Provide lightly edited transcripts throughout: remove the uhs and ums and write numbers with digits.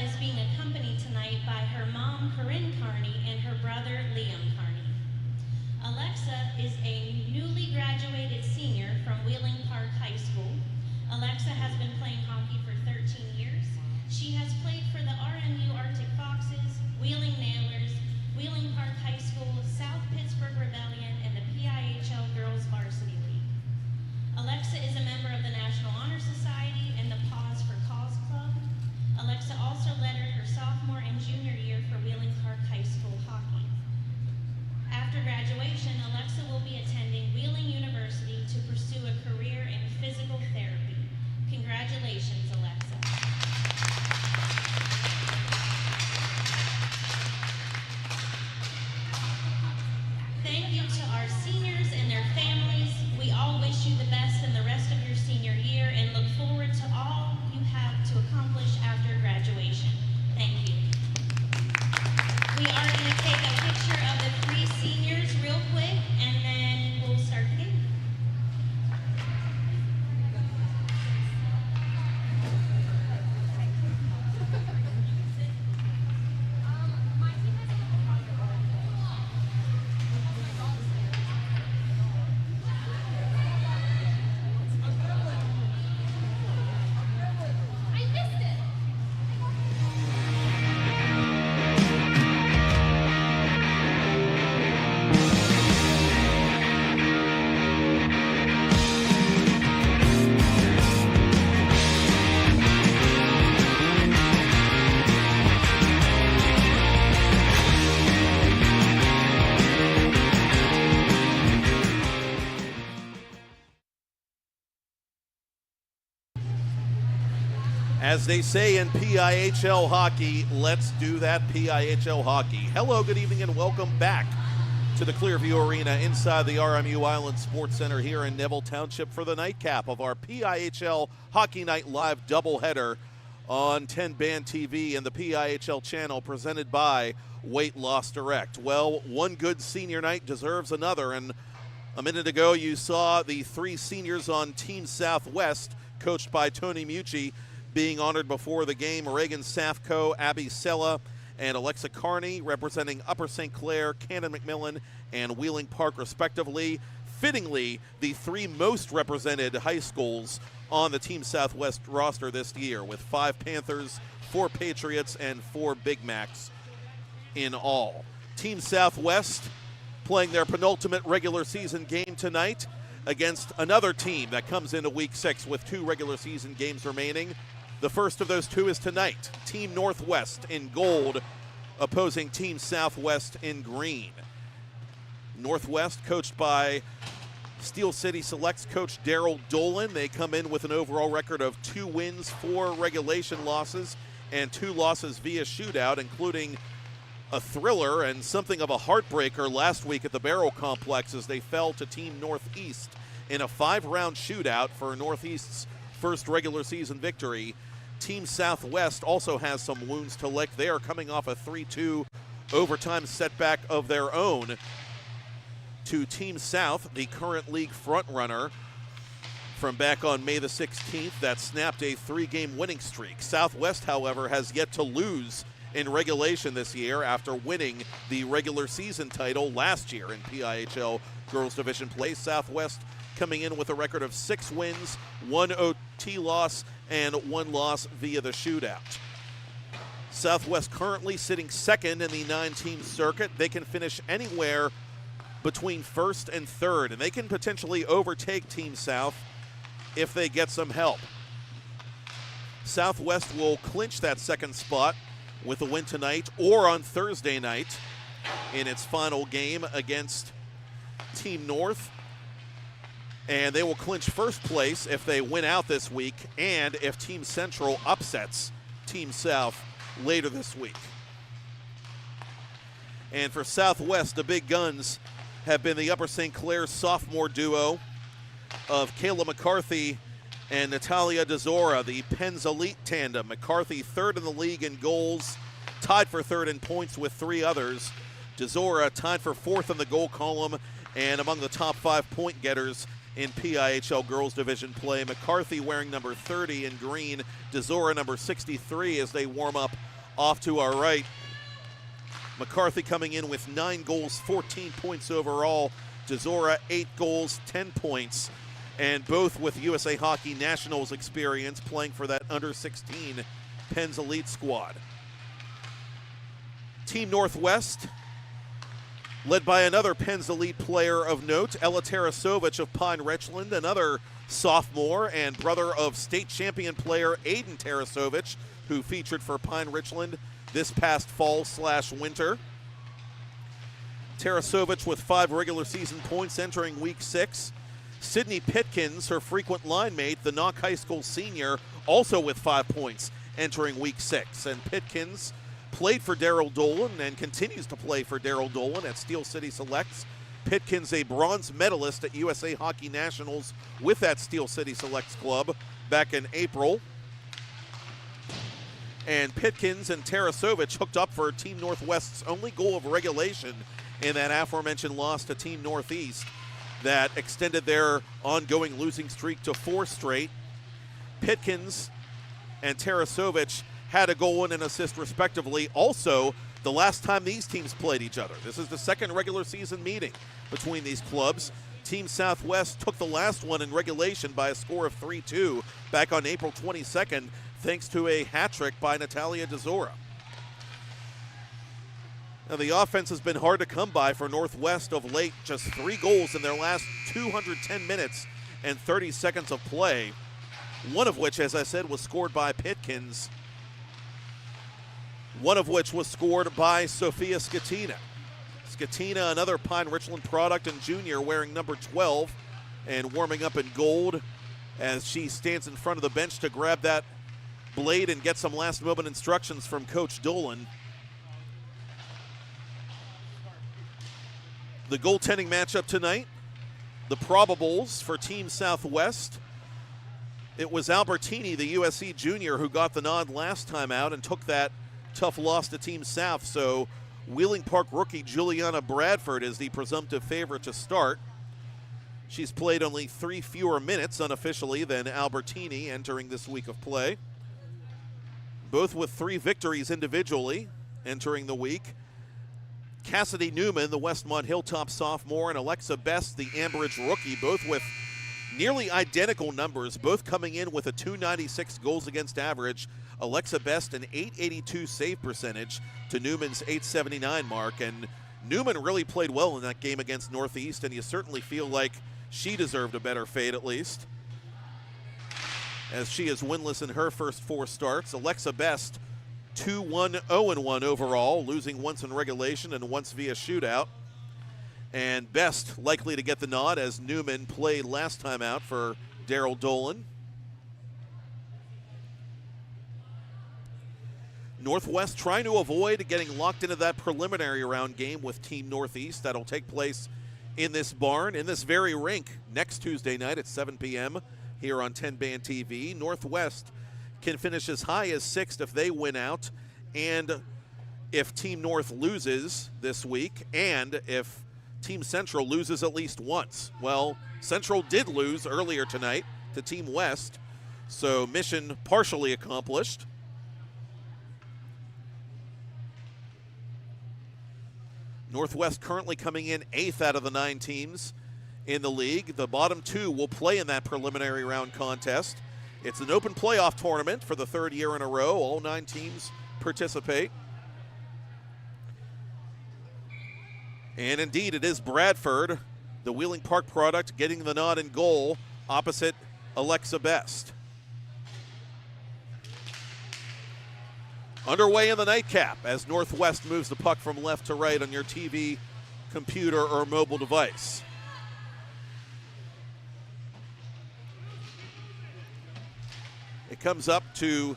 is being accompanied tonight by her mom, Corinne Carney, and her brother, Liam Carney. Alexa is a newly graduated senior from Wheeling Park High School. Alexa has been playing hockey for 13 years. She has played for the RMU Arctic Foxes, Wheeling Nailers, Wheeling Park High School, South Pittsburgh Rebellion, and the PIHL Girls Varsity League. Alexa is a member of the National Honor Society and the Pause for Cause Club. Alexa also lettered her sophomore and junior year for Wheeling Park High School hockey. After graduation, Alexa will be attending Wheeling University to pursue a career in physical therapy. Congratulations, Alexa. Thank you to our seniors and their families. We all wish you the best in the rest of your senior year and look forward to all you have to accomplish after graduation. Thank you. We are going to take a picture of the three seniors real quick, and then we'll start the game. As they say in PIHL hockey, let's do that PIHL hockey. Hello, good evening, and welcome back to the Clearview Arena inside the RMU Island Sports Center here in Neville Township for the nightcap of our PIHL Hockey Night Live doubleheader on TenbandTV and the PIHL channel, presented by Weight Loss Direct. Well, one good senior night deserves another, and a minute ago you saw the three seniors on Team SouthWest, coached by Tony Mucci, being honored before the game. Reagan Safko, Abby Sella, and Alexa Carney, representing Upper St. Clair, Cannon McMillan, and Wheeling Park, respectively. Fittingly, the three most represented high schools on the Team SouthWest roster this year, with 5 Panthers, 4 Patriots, and 4 Big Macs in all. Team SouthWest playing their penultimate regular season game tonight against another team that comes into Week 6 with 2 regular season games remaining. The first of those 2 is tonight. Team NorthWest in gold opposing Team SouthWest in green. NorthWest, coached by Steel City Selects coach Daryl Dolan. They come in with an overall record of 2 wins, 4 regulation losses, and 2 losses via shootout, including a thriller and something of a heartbreaker last week at the Barrel Complex as they fell to Team Northeast in a 5-round shootout for Northeast's first regular season victory. Team SouthWest also has some wounds to lick. They are coming off a 3-2 overtime setback of their own to Team South, the current league frontrunner from back on May the 16th that snapped a 3-game winning streak. SouthWest, however, has yet to lose in regulation this year after winning the regular season title last year in PIHL Girls Division play. SouthWest coming in with a record of 6 wins, 1 OT loss, and 1 loss via the shootout. SouthWest currently sitting second in the 9-team circuit. They can finish anywhere between first and third, and they can potentially overtake Team South if they get some help. SouthWest will clinch that second spot with a win tonight or on Thursday night in its final game against Team North. And they will clinch first place if they win out this week and if Team Central upsets Team South later this week. And for SouthWest, the big guns have been the Upper St. Clair sophomore duo of Kayla McCarthy and Natalia DeZora, the Penn's Elite tandem. McCarthy third in the league in goals, tied for third in points with 3 others. DeZora tied for 4th in the goal column and among the top 5 point getters in PIHL Girls Division play. McCarthy wearing number 30 in green, DeZora number 63 as they warm up off to our right. McCarthy coming in with 9 goals, 14 points overall. DeZora, 8 goals, 10 points. And both with USA Hockey Nationals experience playing for that under-16 Pens Elite squad. Team Northwest, led by another Pens Elite player of note, Ella Tarasovich of Pine Richland, another sophomore and brother of state champion player Aiden Tarasovich, who featured for Pine Richland this past fall/winter. Tarasovich with 5 regular season points entering week 6. Sydney Pitkins, her frequent line mate, the Knock High School senior, also with 5 points entering week 6. And Pitkins played for Darryl Dolan and continues to play for Darryl Dolan at Steel City Selects. Pitkins, a bronze medalist at USA Hockey Nationals with that Steel City Selects club back in April. And Pitkins and Tarasovich hooked up for Team Northwest's only goal of regulation in that aforementioned loss to Team Northeast that extended their ongoing losing streak to 4 straight. Pitkins and Tarasovich had a goal and an assist respectively. Also, the last time these teams played each other. This is the second regular season meeting between these clubs. Team Southwest took the last one in regulation by a score of 3-2 back on April 22nd, thanks to a hat trick by Natalia DeZora. Now, the offense has been hard to come by for Northwest of late. Just 3 goals in their last 210 minutes and 30 seconds of play. One of which, as I said, was scored by Pitkins. One of which was scored by Sophia Skatina. Skatina, another Pine Richland product and junior, wearing number 12 and warming up in gold as she stands in front of the bench to grab that blade and get some last moment instructions from Coach Dolan. The goaltending matchup tonight, the probables for Team Southwest. It was Albertini, the USC junior, who got the nod last time out and took that tough loss to Team South. So Wheeling Park rookie Juliana Bradford is the presumptive favorite to start. She's played only 3 fewer minutes unofficially than Albertini entering this week of play. Both with 3 victories individually entering the week. Cassidy Newman, the Westmont Hilltop sophomore, and Alexa Best, the Ambridge rookie, both with nearly identical numbers, both coming in with a .296 goals against average. Alexa Best an .882 save percentage to Newman's .879 mark. And Newman really played well in that game against Northeast, and you certainly feel like she deserved a better fate at least, as she is winless in her first 4 starts. Alexa Best 2-1-0-1 overall, losing once in regulation and once via shootout. And Best likely to get the nod as Newman played last time out for Darryl Dolan. Northwest trying to avoid getting locked into that preliminary round game with Team Northeast. That'll take place in this barn, in this very rink, next Tuesday night at 7 p.m. here on TenbandTV. Northwest can finish as high as 6th if they win out, and if Team North loses this week, and if Team Central loses at least once. Well, Central did lose earlier tonight to Team West, so mission partially accomplished. Northwest currently coming in 8th out of the 9 teams in the league. The bottom 2 will play in that preliminary round contest. It's an open playoff tournament for the 3rd year in a row. All 9 teams participate. And indeed, it is Bradford, the Wheeling Park product, getting the nod in goal opposite Alexa Best. Underway in the nightcap as Northwest moves the puck from left to right on your TV, computer, or mobile device. It comes up to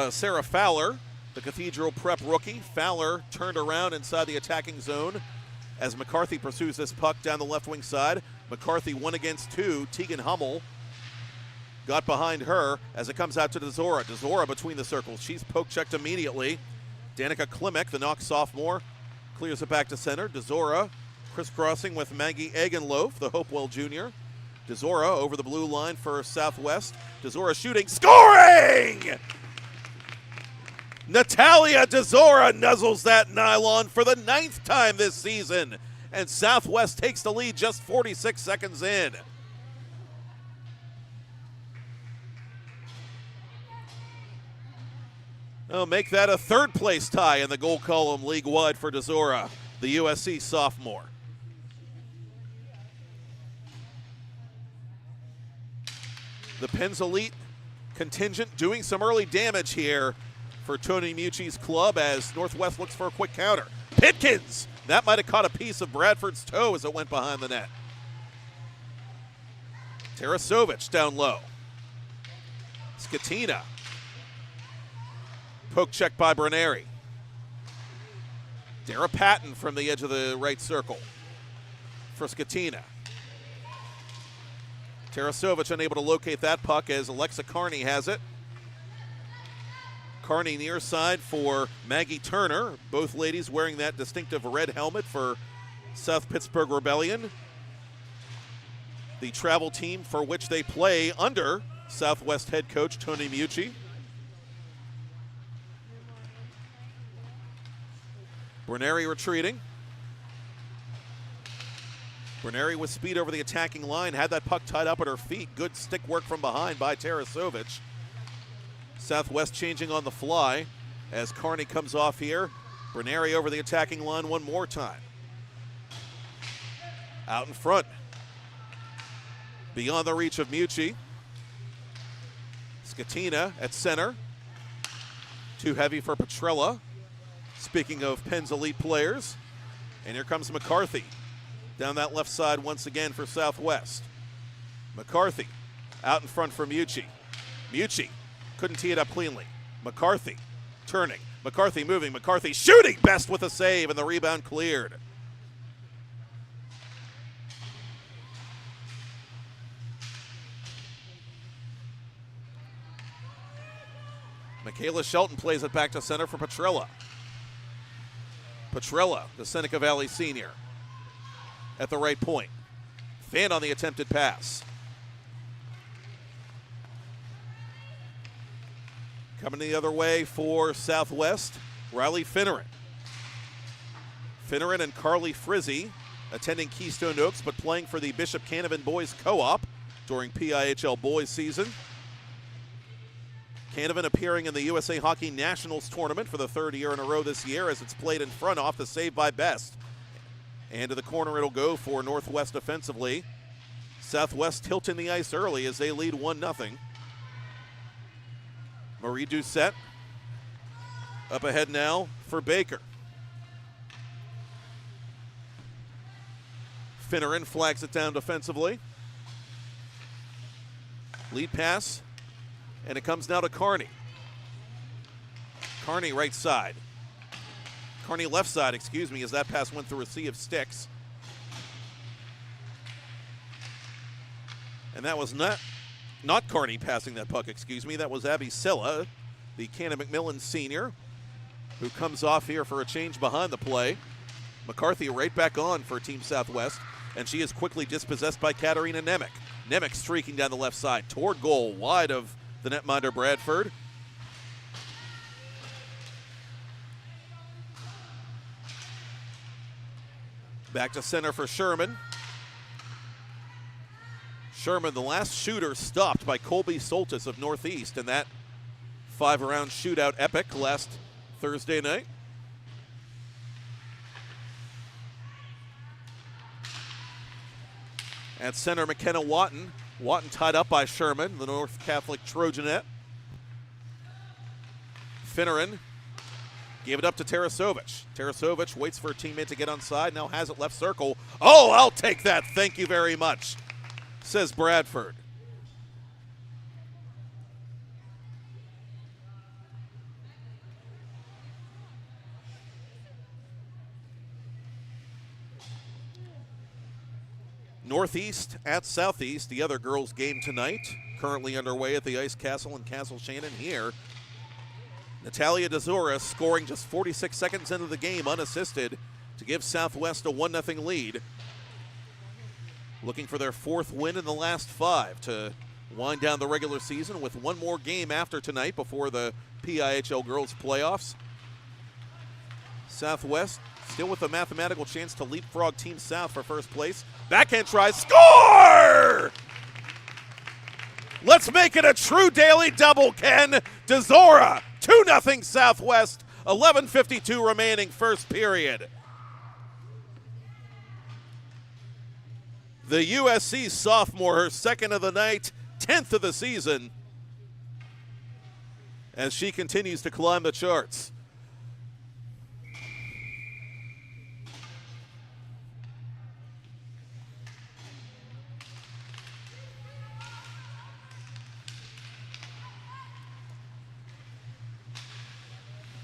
Sarah Fowler, the Cathedral Prep rookie. Fowler turned around inside the attacking zone as McCarthy pursues this puck down the left wing side. McCarthy 1 against 2. Tegan Hummel got behind her as it comes out to DeZora. DeZora between the circles. She's poke-checked immediately. Danica Klimek, the Knox sophomore, clears it back to center. DeZora crisscrossing with Maggie Eggenloaf, the Hopewell junior. DeZora over the blue line for Southwest. DeZora shooting, scoring! Natalia DeZora nuzzles that nylon for the 9th time this season, and SouthWest takes the lead just 46 seconds in. They'll make that a 3rd place tie in the goal column league-wide for DeZora, the USC sophomore. The Penn's Elite contingent doing some early damage here for Tony Mucci's club as NorthWest looks for a quick counter. Pitkins! That might have caught a piece of Bradford's toe as it went behind the net. Tarasovic down low. Skatina. Poke check by Berneri. Dara Patton from the edge of the right circle for Skatina. Tarasovic unable to locate that puck as Alexa Carney has it. Carney near side for Maggie Turner. Both ladies wearing that distinctive red helmet for South Pittsburgh Rebellion, the travel team for which they play under SouthWest head coach Tony Mucci. Berneri retreating. Berneri with speed over the attacking line, had that puck tied up at her feet. Good stick work from behind by Tarasovic. SouthWest changing on the fly as Carney comes off here. Berneri over the attacking line one more time. Out in front. Beyond the reach of Mucci. Skatina at center. Too heavy for Petrella. Speaking of Penn's elite players. And here comes McCarthy. Down that left side once again for SouthWest. McCarthy out in front for Mucci. Mucci couldn't tee it up cleanly. McCarthy turning. McCarthy moving. McCarthy shooting. Best with a save, and the rebound cleared. Michaela Shelton plays it back to center for Petrella. Petrella, the Seneca Valley senior, at the right point. Fan on the attempted pass. Coming the other way for SouthWest, Riley Finneran. Finneran and Carly Frizzy attending Keystone Oaks, but playing for the Bishop Canavan Boys Co-op during PIHL Boys season. Canavan appearing in the USA Hockey Nationals tournament for the 3rd year in a row this year as it's played in front off the save by Best. And to the corner it'll go for NorthWest offensively. SouthWest tilting the ice early as they lead 1-0. Marie Doucette up ahead now for Baker. Finneran flags it down defensively. Lead pass, and it comes now to Carney. Carney right side. Carney left side, excuse me, as that pass went through a sea of sticks. And that was not Carney passing that puck, excuse me. That was Abby Silla, the Cannon McMillan senior, who comes off here for a change behind the play. McCarthy right back on for Team SouthWest, and she is quickly dispossessed by Katarina Nemec. Nemec streaking down the left side toward goal, wide of the netminder Bradford. Back to center for Sherman. Sherman, the last shooter, stopped by Colby Soltis of Northeast in that 5-round shootout epic last Thursday night. At center, McKenna Watton. Watton tied up by Sherman, the North Catholic Trojanette. Finneran gave it up to Tarasovic. Tarasovic waits for a teammate to get onside, now has it left circle. Oh, I'll take that, thank you very much, says Bradford. Northeast at Southeast, the other girls' game tonight, currently underway at the Ice Castle in Castle Shannon here. Natalia DeZora scoring just 46 seconds into the game unassisted to give SouthWest a 1-0 lead. Looking for their 4th win in the last 5 to wind down the regular season with one more game after tonight before the PIHL Girls Playoffs. Southwest still with a mathematical chance to leapfrog Team South for first place. Backhand try, score! Let's make it a true daily double, Ken. DeZora, 2-0 Southwest, 11:52 remaining first period. The USC sophomore, her second of the night, 10th of the season, as she continues to climb the charts.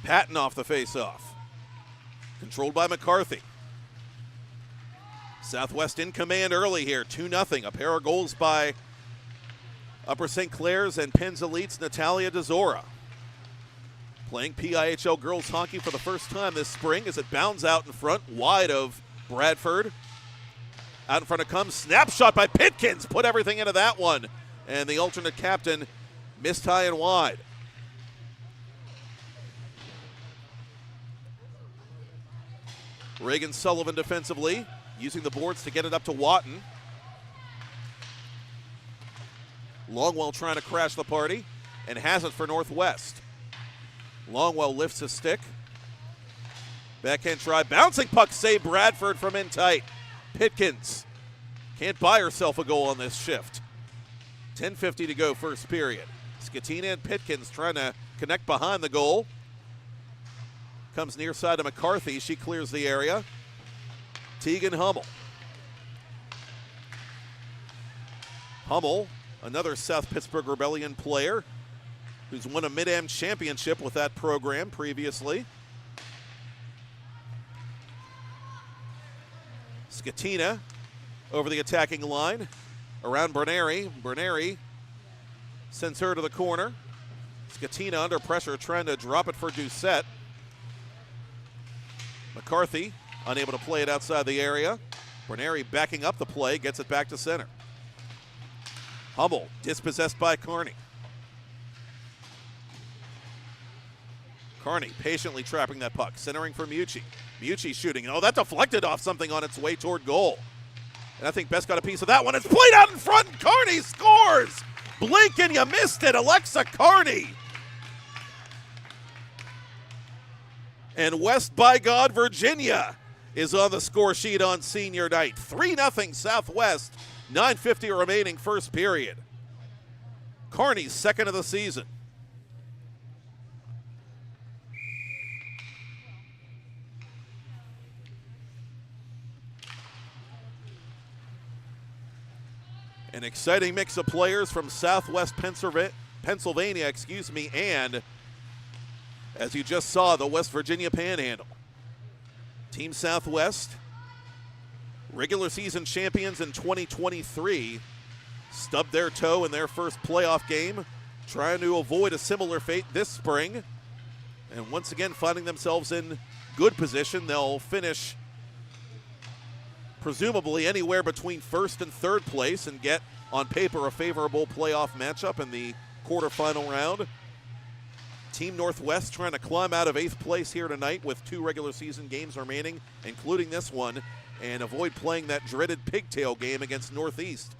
Patton off the face-off. Controlled by McCarthy. Southwest in command early here, 2-0. A pair of goals by Upper St. Clair's and Penn's Elite's Natalia DeZora. Playing PIHL girls hockey for the first time this spring as it bounds out in front, wide of Bradford. Out in front it comes, snapshot by Pitkins, put everything into that one. And the alternate captain missed high and wide. Reagan Sullivan defensively, using the boards to get it up to Watton. Longwell trying to crash the party, and has it for Northwest. Longwell lifts his stick. Backhand try, bouncing puck save Bradford from in tight. Pitkins can't buy herself a goal on this shift. 10:50 to go first period. Skatina and Pitkins trying to connect behind the goal. Comes near side to McCarthy. She clears the area. Tegan Hummel. Hummel, another South Pittsburgh Rebellion player who's won a Mid-Am championship with that program previously. Skatina over the attacking line. Around Berneri. Berneri sends her to the corner. Skatina under pressure trying to drop it for Doucette. McCarthy unable to play it outside the area. Berneri backing up the play, gets it back to center. Hummel dispossessed by Carney. Carney patiently trapping that puck, centering for Mucci. Mucci shooting. Oh, that deflected off something on its way toward goal. And I think Best got a piece of that one. It's played out in front, and Carney scores! Blink and you missed it, Alexa Carney. And West by God, Virginia is on the score sheet on senior night. 3-0 Southwest, 9:50 remaining first period. Carney's second of the season. An exciting mix of players from Southwest Pennsylvania, and as you just saw, the West Virginia Panhandle. Team Southwest, regular season champions in 2023, stubbed their toe in their first playoff game, trying to avoid a similar fate this spring, and once again finding themselves in good position. They'll finish presumably anywhere between first and third place and get, on paper, a favorable playoff matchup in the quarterfinal round. Team Northwest trying to climb out of 8th place here tonight with 2 regular season games remaining, including this one, and avoid playing that dreaded pigtail game against Northeast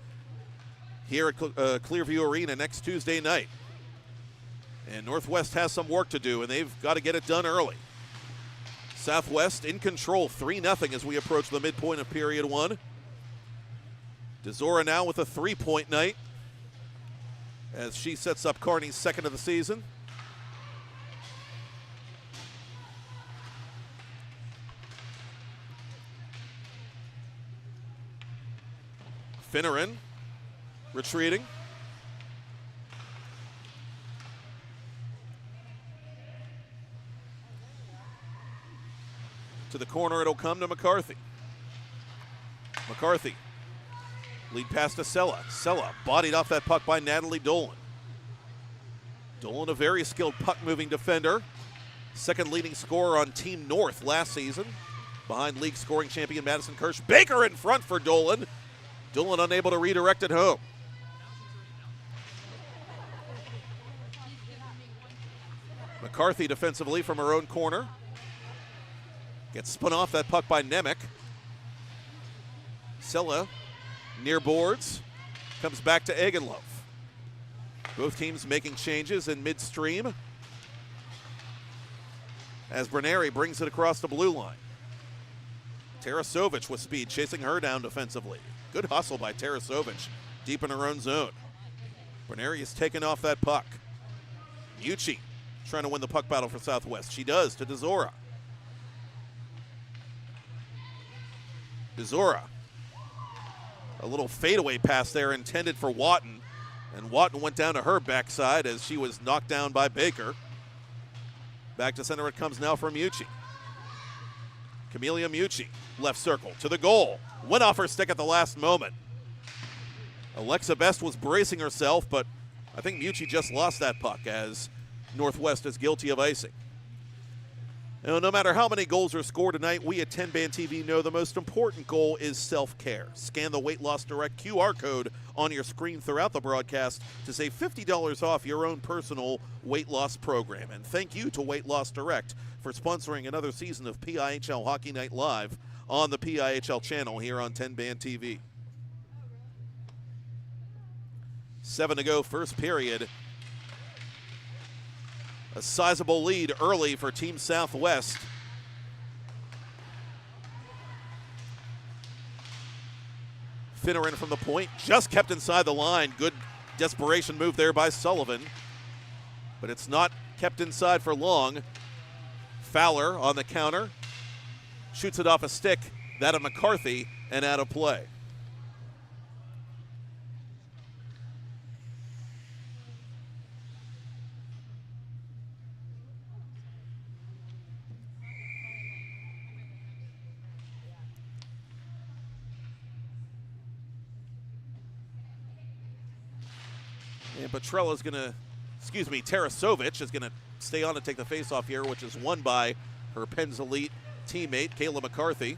here at Clearview Arena next Tuesday night. And Northwest has some work to do, and they've got to get it done early. Southwest in control, 3-0 as we approach the midpoint of period 1. DeZora now with a 3-point night as she sets up Carney's second of the season. Finneran retreating. To the corner, it'll come to McCarthy. McCarthy, lead pass to Sella. Sella bodied off that puck by Natalie Dolan. Dolan, a very skilled puck-moving defender. Second leading scorer on Team North last season, behind league scoring champion Madison Kirsch. Baker in front for Dolan. Dolan unable to redirect it home. McCarthy defensively from her own corner. Gets spun off that puck by Nemec. Sella near boards. Comes back to Egenlof. Both teams making changes in midstream as Bruneri brings it across the blue line. Tarasovic with speed, chasing her down defensively. Good hustle by Tarasovic, deep in her own zone. Bruneri is taking off that puck. Mucci trying to win the puck battle for Southwest. She does to DeZora. DeZora. A little fadeaway pass there intended for Watton. And Watton went down to her backside as she was knocked down by Baker. Back to center it comes now for Mucci. Camelia Mucci, left circle to the goal. Went off her stick at the last moment. Alexa Best was bracing herself, but I think Mucci just lost that puck as Northwest is guilty of icing. Now, no matter how many goals are scored tonight, we at TenbandTV know the most important goal is self-care. Scan the Weight Loss Direct QR code on your screen throughout the broadcast to save $50 off your own personal weight loss program. And thank you to Weight Loss Direct for sponsoring another season of PIHL Hockey Night Live on the PIHL channel here on TenbandTV. 7 to go, first period. A sizable lead early for Team Southwest. Finneran from the point, just kept inside the line. Good desperation move there by Sullivan, but it's not kept inside for long. Fowler on the counter, shoots it off a stick, that of McCarthy, and out of play. And Petrella's going to, Tarasovic is going to stay on to take the faceoff here, which is won by her Penn's Elite teammate, Kayla McCarthy.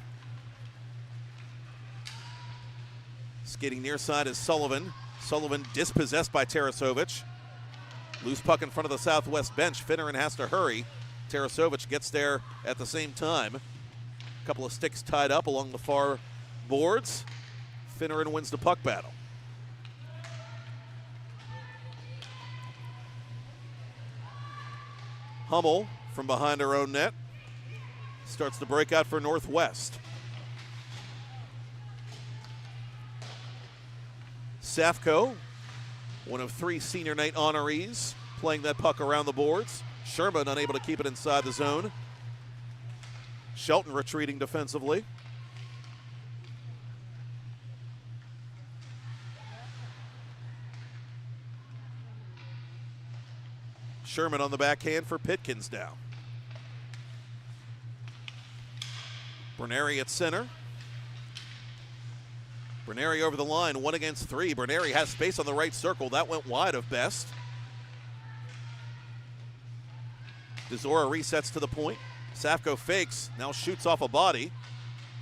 Skating near side is Sullivan. Sullivan dispossessed by Tarasovic. Loose puck in front of the Southwest bench. Finneran has to hurry. Tarasovic gets there at the same time. A couple of sticks tied up along the far boards. Finneran wins the puck battle. Hummel from behind her own net starts the breakout for Northwest. Safko, one of 3 senior night honorees, playing that puck around the boards. Sherman unable to keep it inside the zone. Shelton retreating defensively. Sherman on the backhand for Pitkins now. Bruneri at center. Bruneri over the line, 1 against 3. Bruneri has space on the right circle. That went wide of Best. DeZora resets to the point. Safko fakes, now shoots off a body.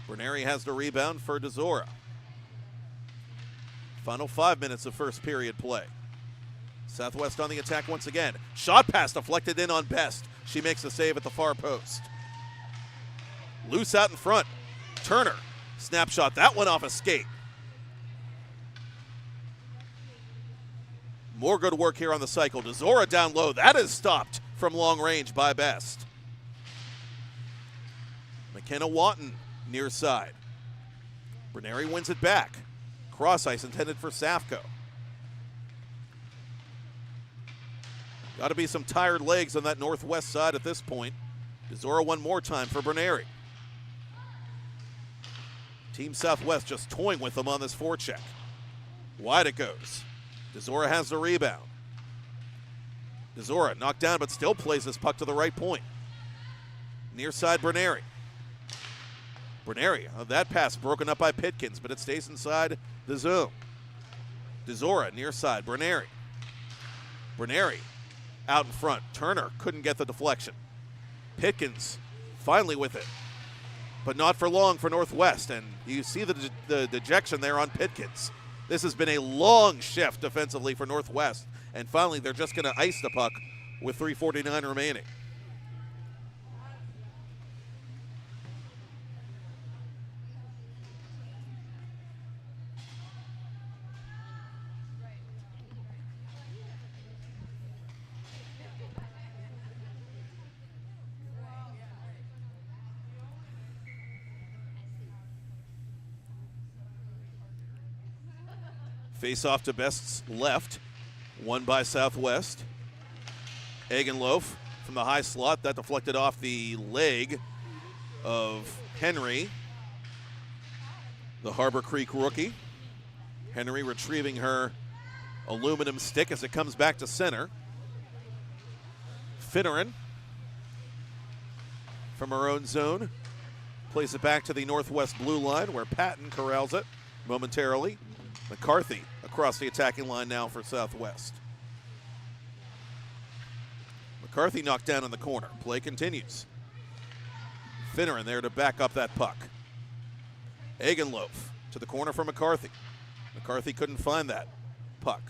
Bruneri has the rebound for DeZora. Final 5 minutes of first period play. Southwest on the attack once again. Shot pass deflected in on Best. She makes the save at the far post. Loose out in front. Turner, snapshot. That went off a skate. More good work here on the cycle. DeZora down low. That is stopped from long range by Best. McKenna Watton near side. Bruneri wins it back. Cross ice intended for Safko. Got to be some tired legs on that Northwest side at this point. DeZora one more time for Bruneri. Team Southwest just toying with them on this forecheck. Wide it goes. DeZora has the rebound. DeZora knocked down but still plays this puck to the right point. Near side Bruneri. Bruneri, that pass broken up by Pitkins, but it stays inside the zone. DeZora near side, Bruneri. Bruneri out in front. Turner couldn't get the deflection. Pitkins finally with it, but not for long for Northwest. And you see the dejection there on Pitkins. This has been a long shift defensively for Northwest. And finally, they're just going to ice the puck with 3:49 remaining. Face off to Best's left. Won by Southwest. Egenlof from the high slot. That deflected off the leg of Henry, the Harbor Creek rookie. Henry retrieving her aluminum stick as it comes back to center. Finneran from her own zone plays it back to the Northwest blue line where Patton corrals it momentarily. McCarthy across the attacking line now for Southwest. McCarthy knocked down in the corner. Play continues. Finneran there to back up that puck. Egenlof to the corner for McCarthy. McCarthy couldn't find that puck.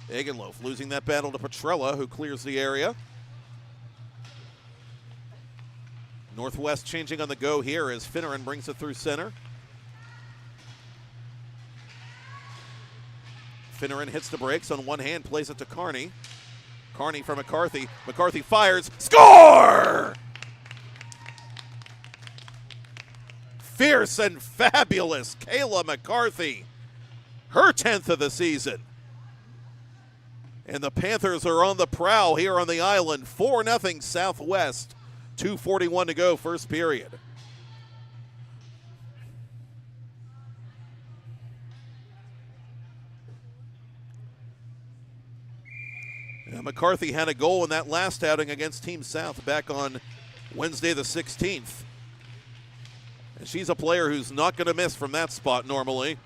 Egenlof losing that battle to Petrella, who clears the area. Northwest changing on the go here as Finneran brings it through center. Finneran hits the brakes on one hand, plays it to Kearney. Kearney for McCarthy. McCarthy fires. Score! Fierce and fabulous Kayla McCarthy. Her 10th of the season. And the Panthers are on the prowl here on the island. 4-0 Southwest. 2:41 to go, first period. Now, McCarthy had a goal in that last outing against Team South back on Wednesday the 16th. And she's a player who's not going to miss from that spot normally.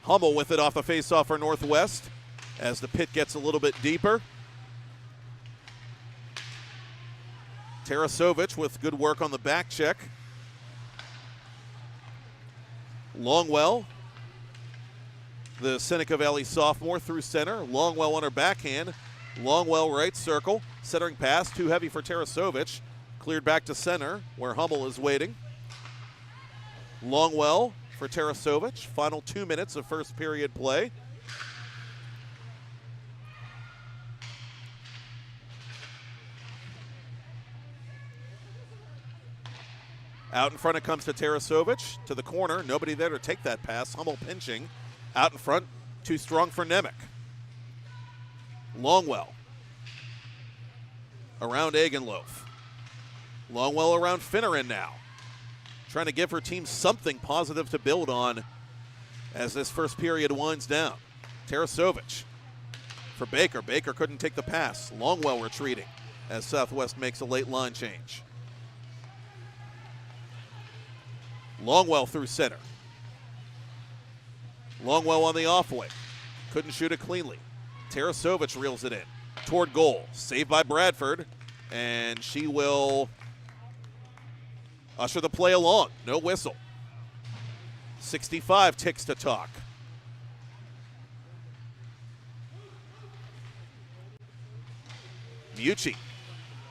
Hummel with it off the faceoff for Northwest as the pit gets a little bit deeper. Tarasovich with good work on the back check. Longwell, the Seneca Valley sophomore, through center. Longwell on her backhand. Longwell right circle. Centering pass, too heavy for Tarasovich. Cleared back to center where Hummel is waiting. Longwell for Tarasovich. Final 2 minutes of first period play. Out in front it comes to Tarasovich, to the corner. Nobody there to take that pass. Hummel pinching. Out in front, too strong for Nemec. Longwell. Around Egenlof. Longwell around Finneran now. Trying to give her team something positive to build on as this first period winds down. Tarasovich for Baker. Baker couldn't take the pass. Longwell retreating as Southwest makes a late line change. Longwell through center. Longwell on the off-way. Couldn't shoot it cleanly. Tarasovich reels it in toward goal. Saved by Bradford, and she will usher the play along. No whistle. 65 ticks to talk. Mucci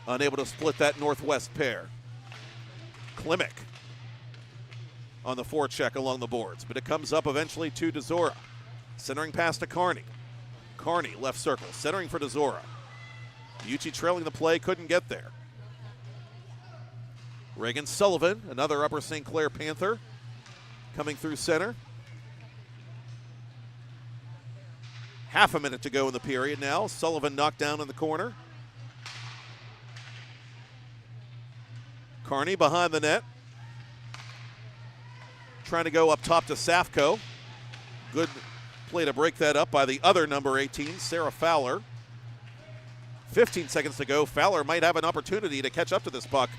unable to split that Northwest pair. Klimek on the forecheck along the boards, but it comes up eventually to DeZora. Centering pass to Kearney. Kearney, left circle, centering for DeZora. Mucci trailing the play, couldn't get there. Reagan Sullivan, another Upper St. Clair Panther, coming through center. Half a minute to go in the period now. Sullivan knocked down in the corner. Kearney behind the net. Trying to go up top to Safko. Good play to break that up by the other number 18, Sarah Fowler. 15 seconds to go. Fowler might have an opportunity to catch up to this puck.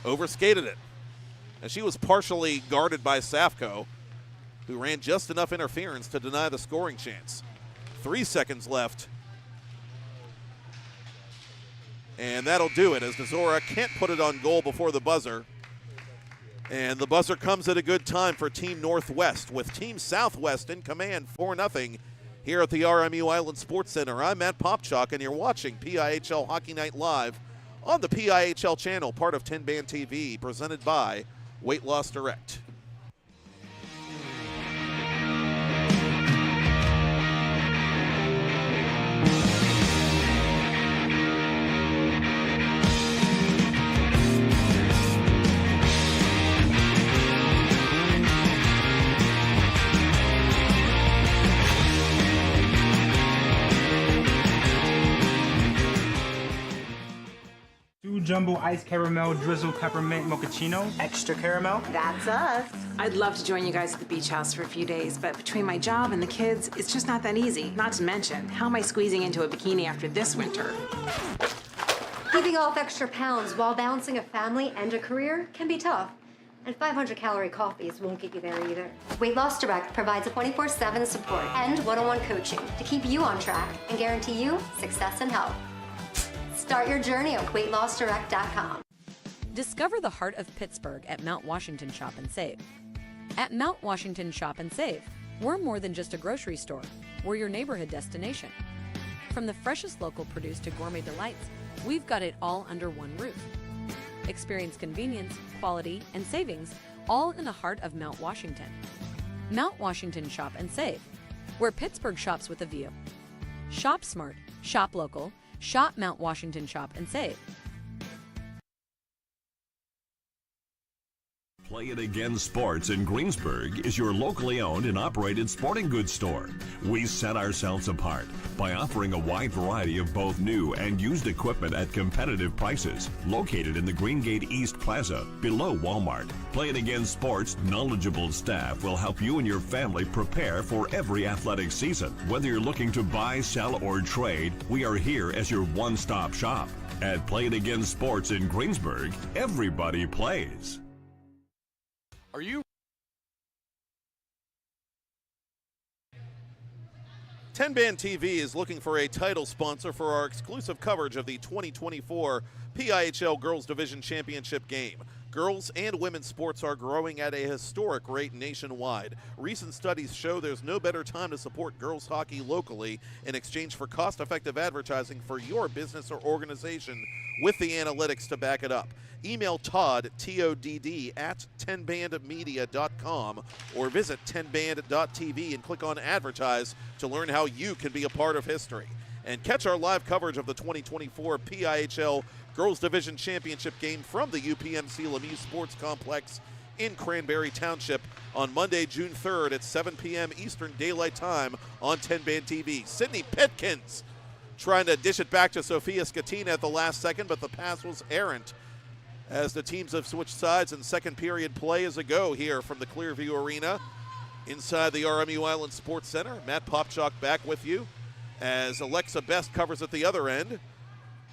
Overskated it. And she was partially guarded by Safko, who ran just enough interference to deny the scoring chance. 3 seconds left. And that'll do it as DeZora can't put it on goal before the buzzer. And the buzzer comes at a good time for Team Northwest with Team Southwest in command 4-0 here at the RMU Island Sports Center. I'm Matt Popchock, and you're watching PIHL Hockey Night Live on the PIHL channel, part of TenbandTV, presented by Weight Loss Direct. jumbo iced caramel drizzle peppermint mochaccino. Extra caramel? That's us. I'd love to join you guys at the beach house for a few days, but between my job and the kids, it's just not that easy. Not to mention, how am I squeezing into a bikini after this winter? Keeping off extra pounds while balancing a family and a career can be tough. And 500-calorie coffees won't get you there either. Weight Loss Direct provides a 24/7 support and one-on-one coaching to keep you on track and guarantee you success and health. Start your journey at weightlossdirect.com. Discover the heart of Pittsburgh at Mount Washington Shop and Save. At Mount Washington Shop and Save, we're more than just a grocery store. We're your neighborhood destination. From the freshest local produce to gourmet delights, we've got it all under one roof. Experience convenience, quality, and savings all in the heart of Mount Washington. Mount Washington Shop and Save, where Pittsburgh shops with a view. Shop smart, shop local, shop Mount Washington Shop and Save. Play It Again Sports in Greensburg is your locally owned and operated sporting goods store. We set ourselves apart by offering a wide variety of both new and used equipment at competitive prices. Located in the Greengate East Plaza, below Walmart, Play It Again Sports' knowledgeable staff will help you and your family prepare for every athletic season. Whether you're looking to buy, sell, or trade, we are here as your one-stop shop. At Play It Again Sports in Greensburg, everybody plays. Are you? TenbandTV is looking for a title sponsor for our exclusive coverage of the 2024 PIHL Girls Division Championship game. Girls and women's sports are growing at a historic rate nationwide. Recent studies show there's no better time to support girls hockey locally in exchange for cost-effective advertising for your business or organization with the analytics to back it up. Email Todd, T-O-D-D, at tenbandmedia.com or visit tenband.tv and click on Advertise to learn how you can be a part of history. And catch our live coverage of the 2024 PIHL Girls Division Championship game from the UPMC Lemieux Sports Complex in Cranberry Township on Monday, June 3rd at 7 p.m. Eastern Daylight Time on TenbandTV. Sydney Pitkins trying to dish it back to Sophia Scatina at the last second, but the pass was errant as the teams have switched sides and second period play is a go here from the Clearview Arena inside the RMU Island Sports Center. Matt Popchock back with you as Alexa Best covers at the other end.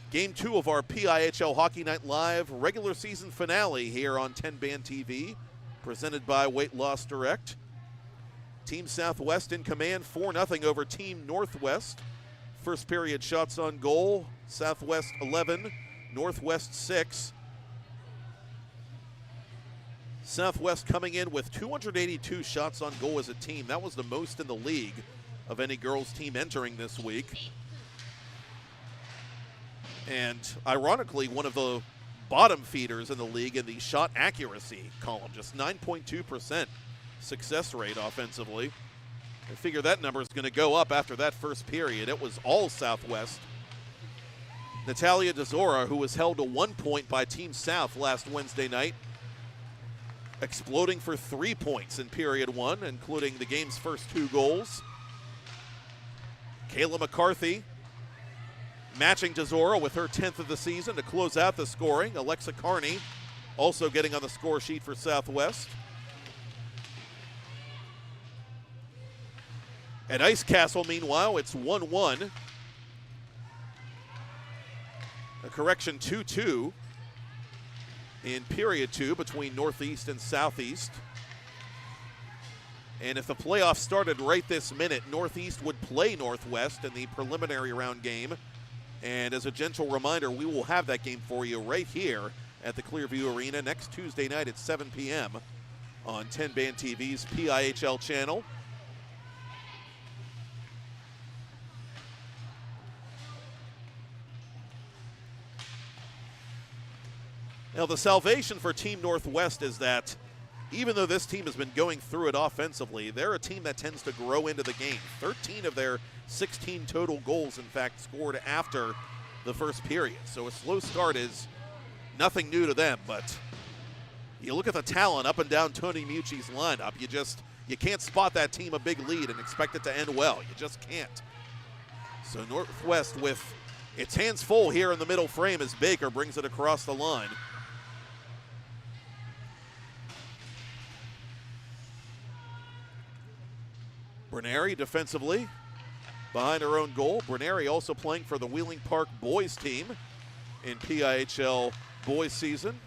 Game 2 of our PIHL Hockey Night Live regular season finale here on TenbandTV, presented by Weight Loss Direct. Team Southwest in command, 4-0 over Team Northwest. First period shots on goal, Southwest 11, Northwest 6. Southwest coming in with 282 shots on goal as a team. That was the most in the league of any girls team entering this week. And ironically, one of the bottom feeders in the league in the shot accuracy column, just 9.2% success rate offensively. I figure that number is going to go up after that first period. It was all Southwest. Natalia DeZora, who was held to 1 point by Team South last Wednesday night, exploding for 3 points in period 1, including the game's first 2 goals. Kayla McCarthy matching DeZora with her 10th of the season to close out the scoring. Alexa Carney also getting on the score sheet for Southwest. At Ice Castle, meanwhile, it's 1-1. A correction, 2-2 in period 2 between Northeast and Southeast. And if the playoffs started right this minute, Northeast would play Northwest in the preliminary round game. And as a gentle reminder, we will have that game for you right here at the Clearview Arena next Tuesday night at 7 p.m. on TenbandTV's PIHL channel. Now, the salvation for Team Northwest is that even though this team has been going through it offensively, they're a team that tends to grow into the game. 13 of their 16 total goals, in fact, scored after the first period. So a slow start is nothing new to them, but you look at the talent up and down Tony Mucci's lineup, you can't spot that team a big lead and expect it to end well. You just can't. So Northwest with It's hands full here in the middle frame as Baker brings it across the line. Berneri defensively behind her own goal. Berneri also playing for the Wheeling Park boys team in PIHL boys season.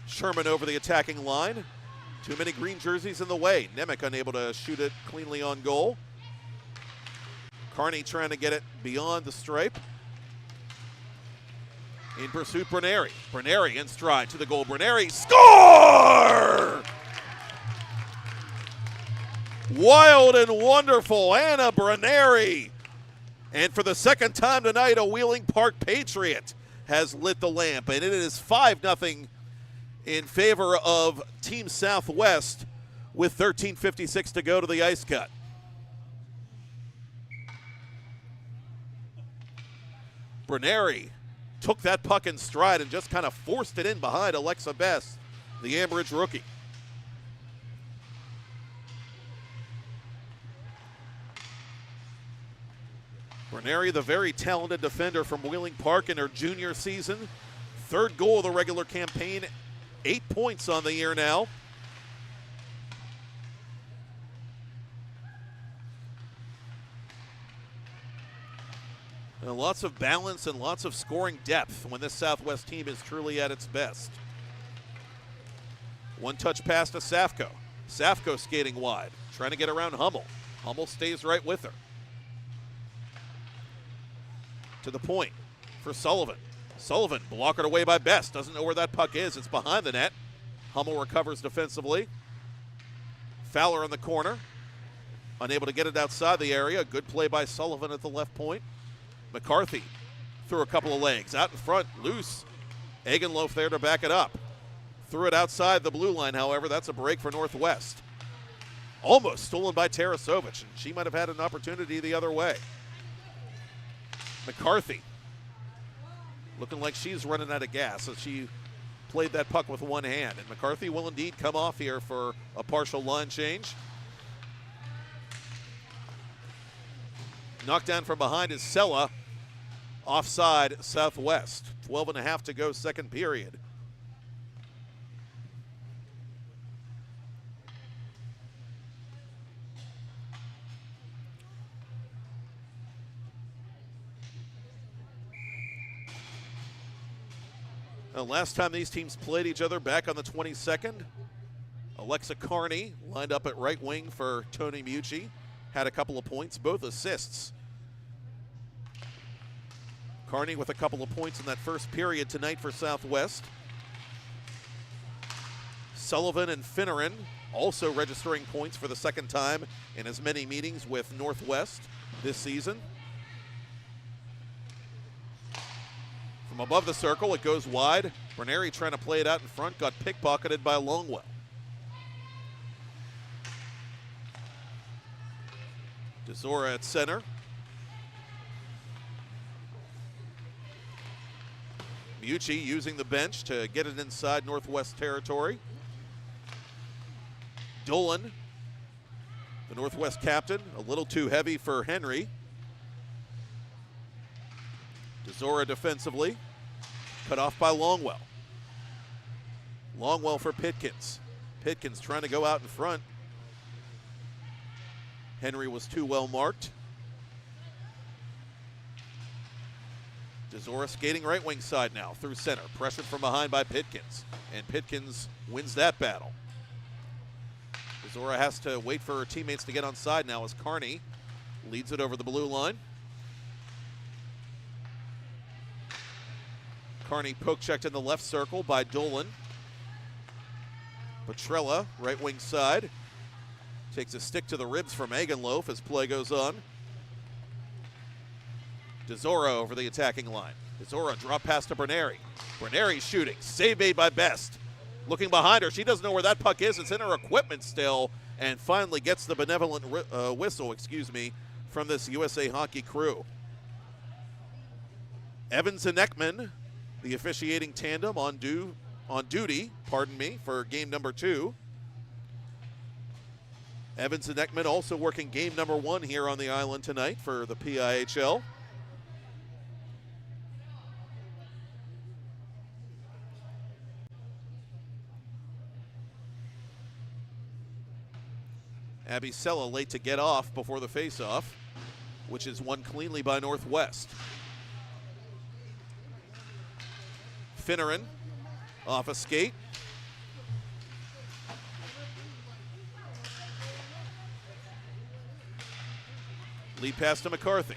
Sherman over the attacking line. Too many green jerseys in the way. Nemec unable to shoot it cleanly on goal. Carney trying to get it beyond the stripe. In pursuit, Berneri. Berneri in stride to the goal. Berneri score! Wild and wonderful, Anna Berneri. And for the second time tonight, a Wheeling Park Patriot has lit the lamp, and it is 5-0 in favor of Team Southwest with 13:56 to go to the ice cut. Berneri took that puck in stride and just kind of forced it in behind Alexa Best, the Ambridge rookie. Berneri, the very talented defender from Wheeling Park in her junior season. Third goal of the regular campaign, 8 points on the year now. And lots of balance and lots of scoring depth when this Southwest team is truly at its best. One touch pass to Safko. Safko skating wide, trying to get around Hummel. Hummel stays right with her. To the point for Sullivan. Sullivan blockered away by Best. Doesn't know where that puck is. It's behind the net. Hummel recovers defensively. Fowler in the corner. Unable to get it outside the area. Good play by Sullivan at the left point. McCarthy threw a couple of legs. Out in front, loose. Egenlof there to back it up. Threw it outside the blue line, however. That's a break for NorthWest. Almost stolen by Tarasovich, and she might have had an opportunity the other way. McCarthy looking like she's running out of gas, so she played that puck with one hand. And McCarthy will indeed come off here for a partial line change. Knocked down from behind is Sella. Offside, Southwest. 12.5 to go, second period. Now, last time these teams played each other back on the 22nd, Alexa Carney lined up at right wing for Tony Mucci. Had a couple of points, both assists. Carney with a couple of points in that first period tonight for Southwest. Sullivan and Finneran also registering points for the second time in as many meetings with NorthWest this season. From above the circle, it goes wide. Berneri trying to play it out in front, got pickpocketed by Longwell. DeZora at center. Mucci using the bench to get it inside NorthWest territory. Dolan, the NorthWest captain, a little too heavy for Henry. DeZora defensively, cut off by Longwell. Longwell for Pitkins. Pitkins trying to go out in front. Henry was too well marked. DeZora skating right wing side now through center. Pressured from behind by Pitkins. And Pitkins wins that battle. DeZora has to wait for her teammates to get on side now as Carney leads it over the blue line. Carney poke checked in the left circle by Dolan. Petrella, right wing side. Takes a stick to the ribs from Egenlof as play goes on. DeZora over the attacking line. DeZora drop pass to Berneri. Berneri shooting. Save made by Best. Looking behind her. She doesn't know where that puck is. It's in her equipment still. And finally gets the benevolent whistle, from this USA Hockey crew. Evans and Ekman, the officiating tandem on duty, for game number 2. Evans and Ekman also working game number 1 here on the island tonight for the PIHL. Abby Sella late to get off before the faceoff, which is won cleanly by NorthWest. Finneran off a skate. Lead pass to McCarthy.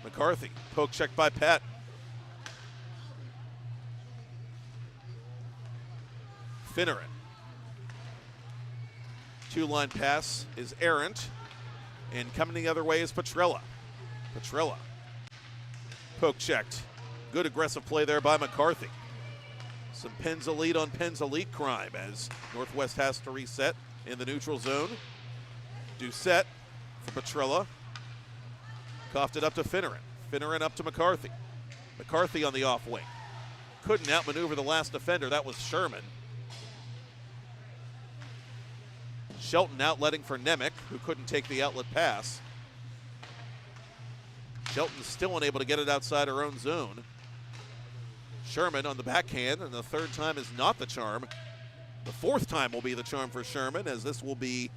McCarthy, poke check by Pat. Finneran. Two-line pass is errant, and coming the other way is Petrella. Petrella, poke checked. Good aggressive play there by McCarthy. Some Penn's Elite on Penn's Elite crime as NorthWest has to reset in the neutral zone. Doucette for Petrella. Coughed it up to Finneran. Finneran up to McCarthy. McCarthy on the off wing. Couldn't outmaneuver the last defender. That was Sherman. Shelton outletting for Nemec, who couldn't take the outlet pass. Shelton still unable to get it outside her own zone. Sherman on the backhand, and the third time is not the charm. The fourth time will be the charm for Sherman, as this will be,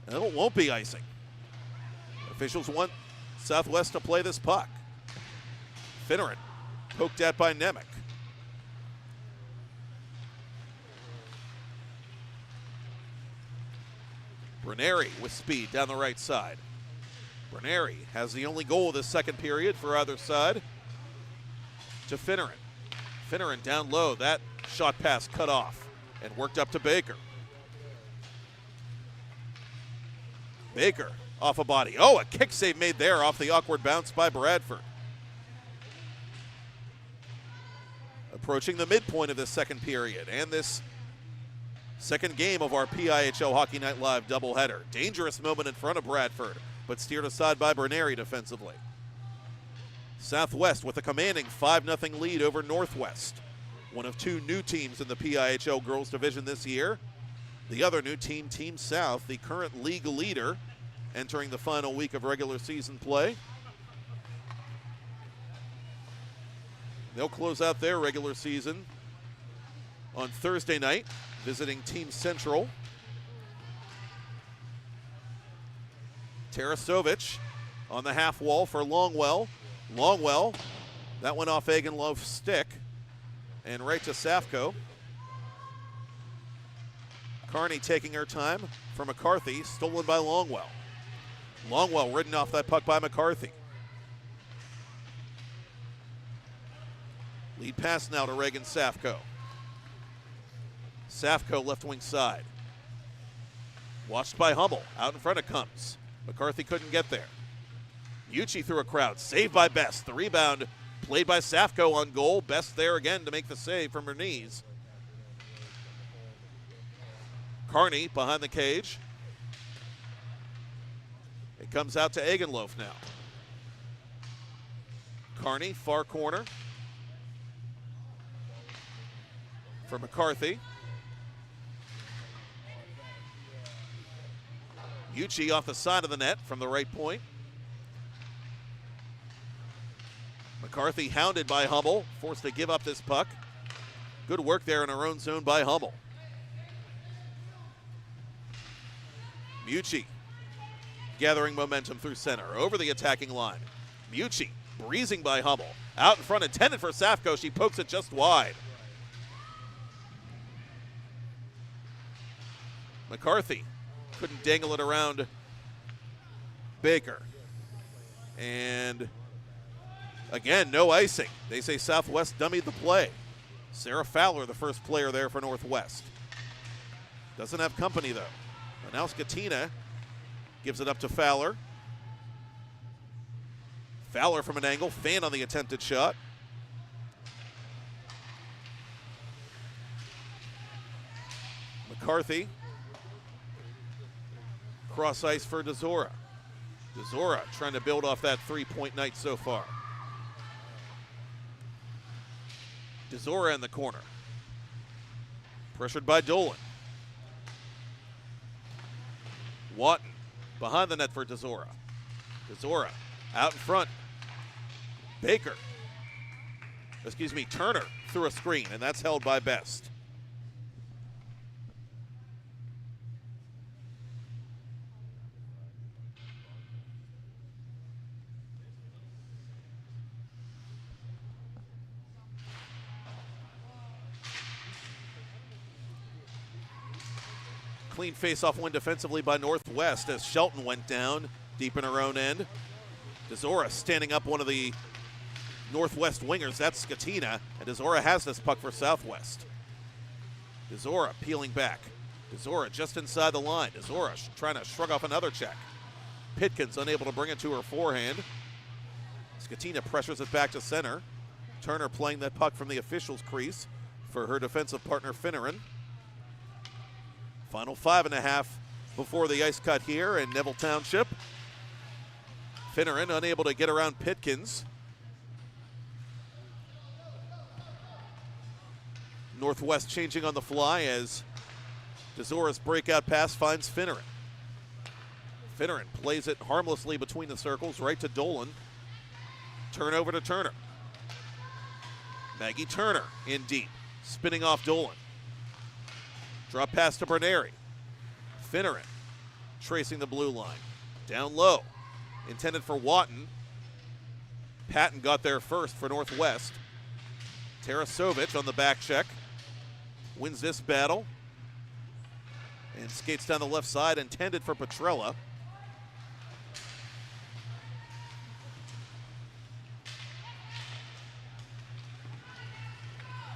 it won't be icing. Officials want SouthWest to play this puck. Finneran poked at by Nemec. Berneri with speed down the right side. Berneri has the only goal of the second period for either side. To Finneran. Finneran down low. That shot pass cut off and worked up to Baker. Baker off a body. Oh, a kick save made there off the awkward bounce by Bradford. Approaching the midpoint of this second period and this second game of our PIHL Hockey Night Live doubleheader. Dangerous moment in front of Bradford, but steered aside by Berneri defensively. SouthWest with a commanding 5-0 lead over NorthWest. One of 2 new teams in the PIHL Girls Division this year. The other new team, Team South, the current league leader, entering the final week of regular season play. They'll close out their regular season on Thursday night, visiting Team Central. Tarasovich on the half wall for Longwell. Longwell, that went off Egenloaf's stick and right to Safko. Carney taking her time for McCarthy, stolen by Longwell. Longwell ridden off that puck by McCarthy. Lead pass now to Reagan Safko. Safko left wing side. Watched by Hummel. Out in front it comes. McCarthy couldn't get there. Uchi through a crowd. Saved by Best. The rebound played by Safko on goal. Best there again to make the save from her knees. Carney behind the cage. It comes out to Egenloaf now. Carney, far corner. For McCarthy. Uchi off the side of the net from the right point. McCarthy hounded by Hummel, forced to give up this puck. Good work there in her own zone by Hummel. Mucci gathering momentum through center, over the attacking line. Mucci breezing by Hummel. Out in front, intended for Safko. She pokes it just wide. McCarthy couldn't dangle it around Baker. And again, no icing. They say SouthWest dummied the play. Sarah Fowler, the first player there for NorthWest. Doesn't have company though. And now Skatina gives it up to Fowler. Fowler from an angle, Fan on the attempted shot. McCarthy. Cross ice for DeZora. DeZora trying to build off that 3-point night so far. DeZora in the corner. Pressured by Dolan. Watton behind the net for Desora. Desora out in front. Turner through a screen, and that's held by Best. Clean face-off win defensively by Northwest as Shelton went down deep in her own end. Desora standing up one of the Northwest wingers. That's Skatina, and Desora has this puck for Southwest. Desora peeling back. Desora just inside the line. Desora trying to shrug off another check. Pitkins unable to bring it to her forehand. Skatina pressures it back to center. Turner playing that puck from the official's crease for her defensive partner Finneran. Final 5.5 before the ice cut here in Neville Township. Finneran unable to get around Pitkins. Northwest changing on the fly as Desora's breakout pass finds Finneran. Finneran plays it harmlessly between the circles, right to Dolan. Turnover to Turner. Maggie Turner in deep, spinning off Dolan. Drop pass to Berneri. Finneran tracing the blue line. Down low, intended for Watton. Patton got there first for Northwest. Tarasovic on the back check. Wins this battle. And skates down the left side, intended for Petrella.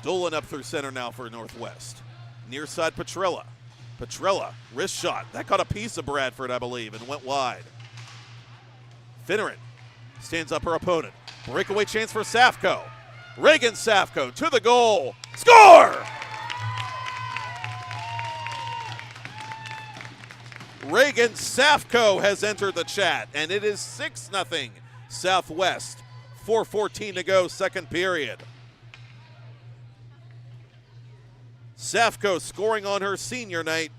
Dolan up through center now for Northwest. Near side Petrella. Petrella, wrist shot. That caught a piece of Bradford, I believe, and went wide. Finneran stands up her opponent. Breakaway chance for Safko. Reagan Safko to the goal. Score! Reagan Safko has entered the chat, and it is 6-0 Southwest. 4:14 to go, second period. Safko scoring on her senior night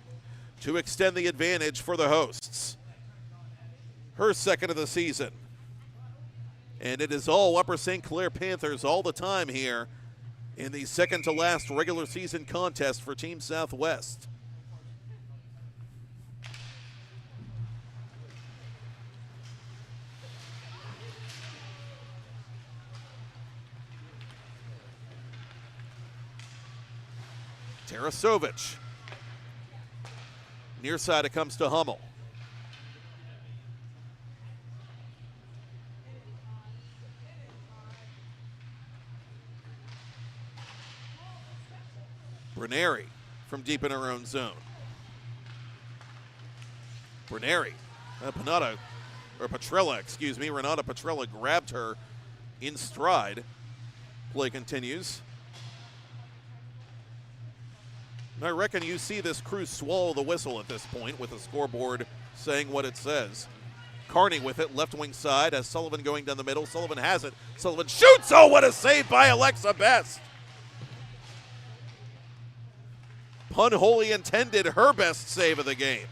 to extend the advantage for the hosts. Her second of the season. And it is all Upper St. Clair Panthers all the time here in the second to last regular season contest for Team Southwest. Tarasovic. Near side it comes to Hummel. Berneri from deep in her own zone. Berneri, Petrella, Renata Petrella grabbed her in stride. Play continues. And I reckon you see this crew swallow the whistle at this point with the scoreboard saying what it says. Carney with it, left wing side, as Sullivan going down the middle. Sullivan has it. Sullivan shoots. Oh, what a save by Alexa Best. Pun wholly intended, her best save of the game.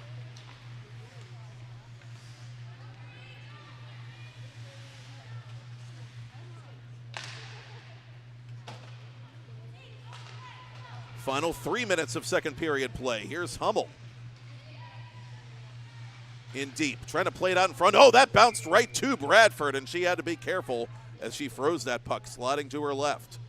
Final 3 minutes of second period play. Here's Hummel. In deep, trying to play it out in front. Oh, that bounced right to Bradford, and she had to be careful as she froze that puck, sliding to her left.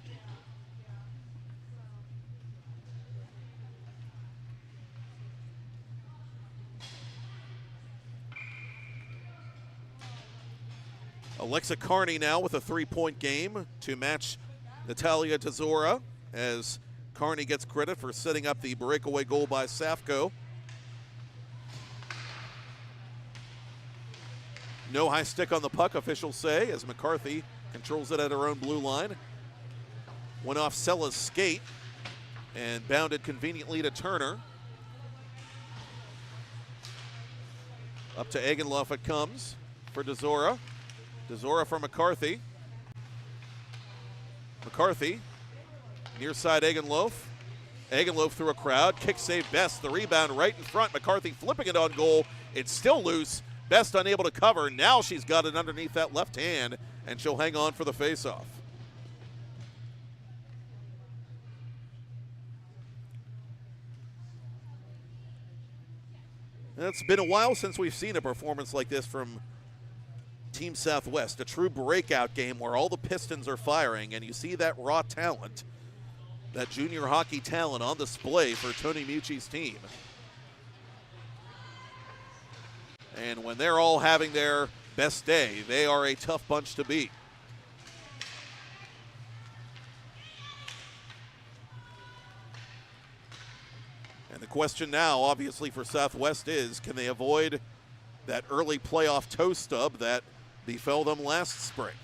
Alexa Carney now with a 3-point game to match Natalia Tesora, as Carney gets credit for setting up the breakaway goal by Safko. No high stick on the puck, officials say, as McCarthy controls it at her own blue line. Went off Sella's skate and bounded conveniently to Turner. Up to Egenloff it comes for Desora. Desora for McCarthy. McCarthy, near side Egenloff. Egenloaf through a crowd. Kick save Best. The rebound right in front. McCarthy flipping it on goal. It's still loose. Best unable to cover. Now she's got it underneath that left hand, and she'll hang on for the faceoff. It's been a while since we've seen a performance like this from Team Southwest, a true breakout game where all the pistons are firing, and you see that raw talent, that junior hockey talent on display for Tony Mucci's team. And when they're all having their best day, they are a tough bunch to beat. And the question now, obviously, for Southwest is, can they avoid that early playoff toe stub that befell them last spring?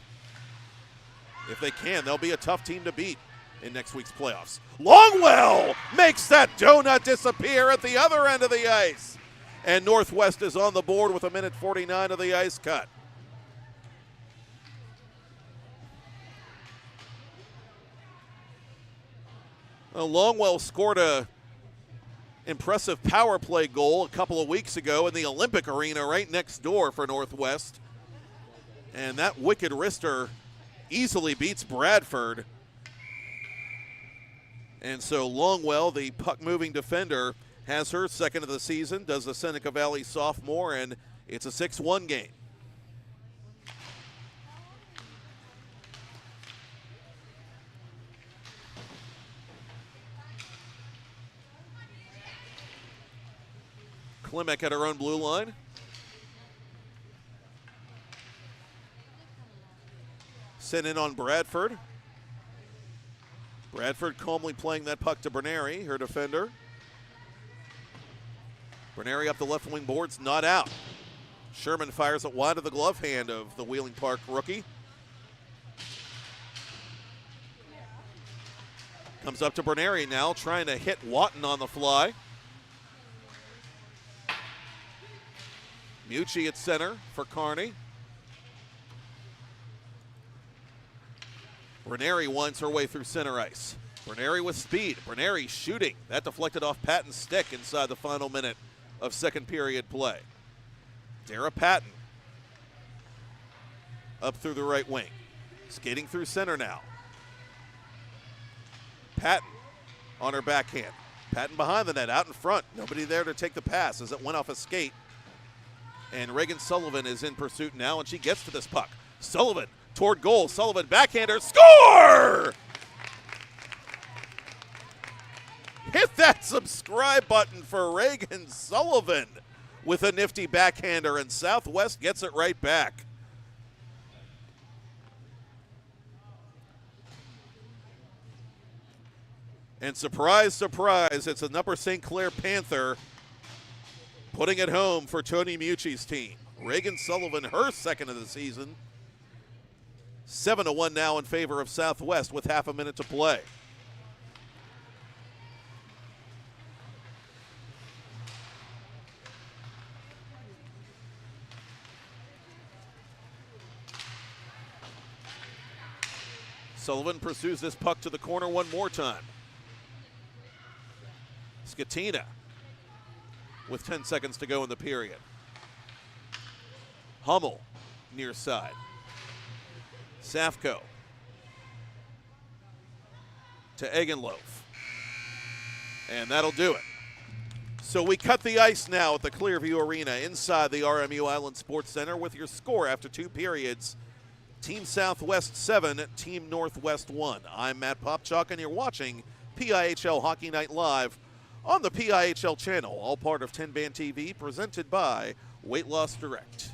If they can, they'll be a tough team to beat in next week's playoffs. Longwell makes that donut disappear at the other end of the ice. And NorthWest is on the board with 1:49 of the ice cut. Well, Longwell scored a impressive power play goal a couple of weeks ago in the Olympic Arena right next door for NorthWest. And that wicked wrister easily beats Bradford. And so Longwell, the puck-moving defender, has her second of the season, does the Seneca Valley sophomore, and it's a 6-1 game. Klimek at her own blue line. Sent in on Bradford. Bradford calmly playing that puck to Berneri, her defender. Berneri up the left wing boards, not out. Sherman fires it wide of the glove hand of the Wheeling Park rookie. Comes up to Berneri now, trying to hit Watton on the fly. Mucci at center for Kearney. Berneri winds her way through center ice. Berneri with speed. Berneri shooting. That deflected off Patton's stick inside the final minute of second period play. Dara Patton up through the right wing. Skating through center now. Patton on her backhand. Patton behind the net, out in front. Nobody there to take the pass as it went off a skate. And Reagan Sullivan is in pursuit now, and she gets to this puck. Sullivan toward goal. Sullivan backhander. Score! Hit that subscribe button for Reagan Sullivan with a nifty backhander, and Southwest gets it right back. And surprise, surprise, it's an Upper St. Clair Panther putting it home for Tony Mucci's team. Reagan Sullivan, her second of the season. 7-1 now in favor of Southwest with half a minute to play. Sullivan pursues this puck to the corner one more time. Skatina with 10 seconds to go in the period. Hummel near side. Safko to Egenloaf. And that'll do it. So we cut the ice now at the Clearview Arena inside the RMU Island Sports Center with your score after 2 periods. Team Southwest 7, Team Northwest 1. I'm Matt Popchock, and you're watching PIHL Hockey Night Live on the PIHL channel, all part of TenbandTV, presented by Weight Loss Direct.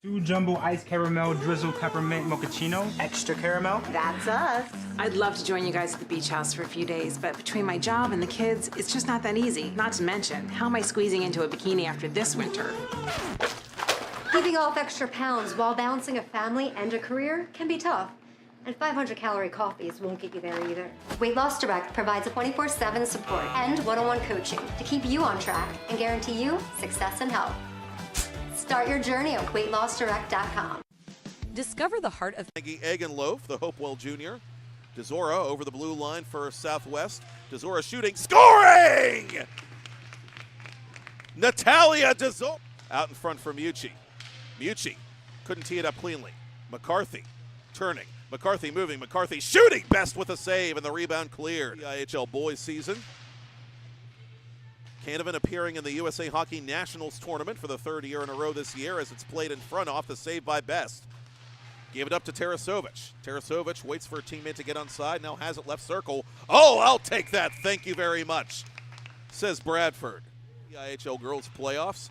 2 jumbo iced caramel drizzle peppermint mochaccino. Extra caramel? That's us. I'd love to join you guys at the beach house for a few days, but between my job and the kids, it's just not that easy. Not to mention, how am I squeezing into a bikini after this winter? Keeping off extra pounds while balancing a family and a career can be tough. And 500-calorie coffees won't get you there either. Weight Loss Direct provides a 24/7 support and one-on-one coaching to keep you on track and guarantee you success and health. Start your journey at weightlossdirect.com. Discover the heart of Maggie Egg and Loaf, the Hopewell Jr. DeZora over the blue line for Southwest. DeZora shooting, scoring! Natalia DeZora out in front for Mucci. Mucci couldn't tee it up cleanly. McCarthy turning. McCarthy moving. McCarthy shooting. Best with a save, and the rebound cleared. PIHL boys season. Canavan appearing in the USA Hockey Nationals tournament for the 3rd year in a row this year as it's played in front off the save by Best. Gave it up to Tarasovic. Tarasovic waits for a teammate to get onside, now has it left circle. Oh, I'll take that, thank you very much, says Bradford. PIHL girls playoffs.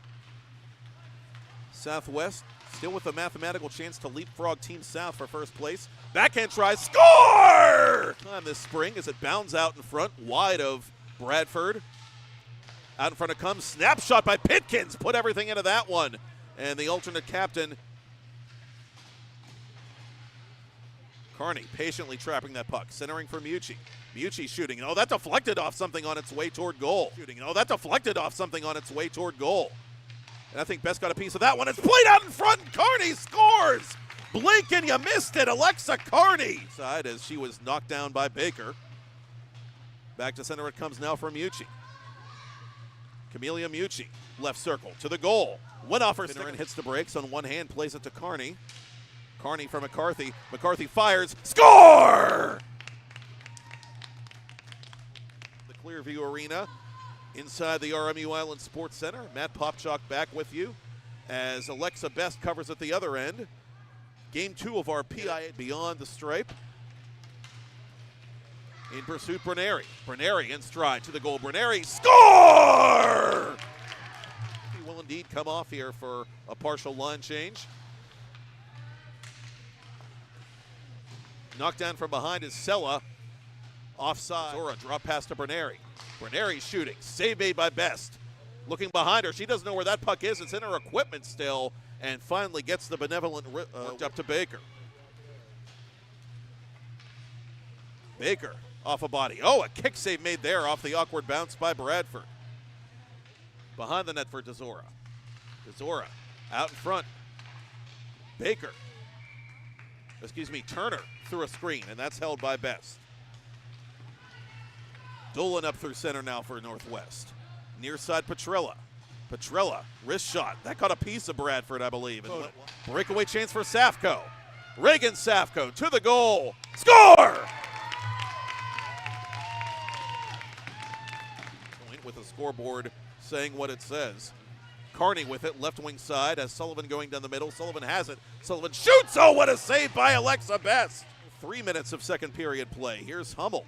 Southwest still with a mathematical chance to leapfrog Team South for first place. Backhand try, score! Time this spring as it bounds out in front, wide of Bradford. Out in front it comes, snapshot by Pitkins, put everything into that one. And the alternate captain, Carney, patiently trapping that puck, centering for Mucci. Mucci shooting, oh, that deflected off something on its way toward goal. Shooting, oh, that deflected off something on its way toward goal. And I think Best got a piece of that one. It's played out in front, and Carney scores! Blink and you missed it, Alexa Carney! Side as she was knocked down by Baker. Back to center it comes now for Mucci. Camelia Mucci, left circle to the goal. Went off her center and hits the brakes on one hand, plays it to Carney. Carney for McCarthy. McCarthy fires, score! The Clearview Arena inside the RMU Island Sports Center. Matt Popchock back with you as Alexa Best covers at the other end. Game 2 of our PI Beyond the Stripe. In pursuit, Bruneri. Bruneri in stride to the goal. Bruneri, score! He will indeed come off here for a partial line change. Knocked down from behind is Sella. Offside. Zora drop pass to Bruneri. Bruneri shooting. Save made by Best. Looking behind her. She doesn't know where that puck is. It's in her equipment still. And finally gets the benevolent worked up to Baker. Baker off a body. Oh, a kick save made there off the awkward bounce by Bradford. Behind the net for DeZora. DeZora out in front. Baker. Turner through a screen, and that's held by Best. Dolan up through center now for Northwest. Near side Petrella. Petrella, wrist shot. That caught a piece of Bradford, I believe. And breakaway chance for Safko. Reagan Safko to the goal. Score! With a scoreboard saying what it says. Carney with it, left wing side, as Sullivan going down the middle. Sullivan has it. Sullivan shoots. Oh, what a save by Alexa Best. 3 minutes of second period play. Here's Hummel.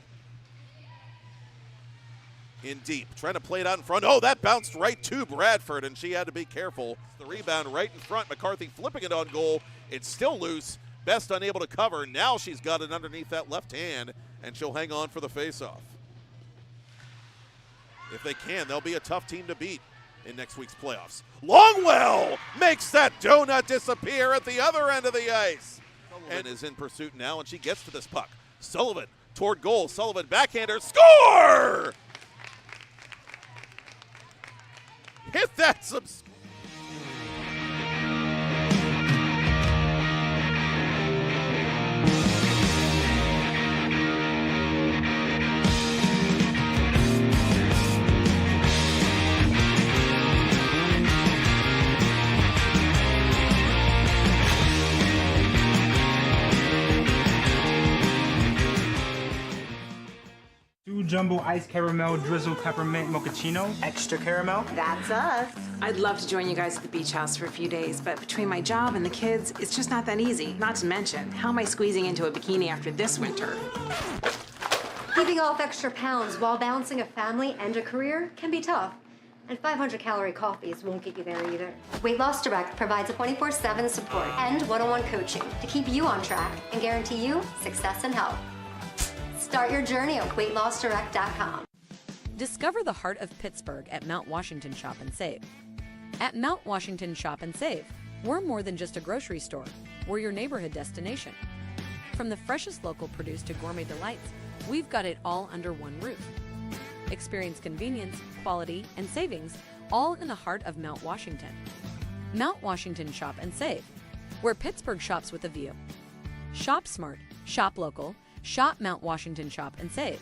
In deep, trying to play it out in front. Oh, that bounced right to Bradford, and she had to be careful. The rebound right in front. McCarthy flipping it on goal. It's still loose. Best unable to cover. Now she's got it underneath that left hand, and she'll hang on for the faceoff. If they can, they'll be a tough team to beat in next week's playoffs. Longwell makes that donut disappear at the other end of the ice. And is in pursuit now, and she gets to this puck. Sullivan toward goal. Sullivan backhander. Score! Hit that subscribe. Jumbo iced caramel drizzle peppermint mochaccino. Extra caramel? That's us. I'd love to join you guys at the beach house for a few days, but between my job and the kids, it's just not that easy. Not to mention, how am I squeezing into a bikini after this winter? Keeping off extra pounds while balancing a family and a career can be tough. And 500-calorie coffees won't get you there either. Weight Loss Direct provides a 24/7 support and one-on-one coaching to keep you on track and guarantee you success and health. Start your journey at weightlossdirect.com. Discover the heart of Pittsburgh at Mount Washington Shop and Save. At Mount Washington Shop and Save, we're more than just a grocery store. We're your neighborhood destination. From the freshest local produce to gourmet delights, we've got it all under one roof. Experience convenience, quality, and savings all in the heart of Mount Washington. Mount Washington Shop and Save, where Pittsburgh shops with a view. Shop smart, shop local, shop Mount Washington Shop and Save.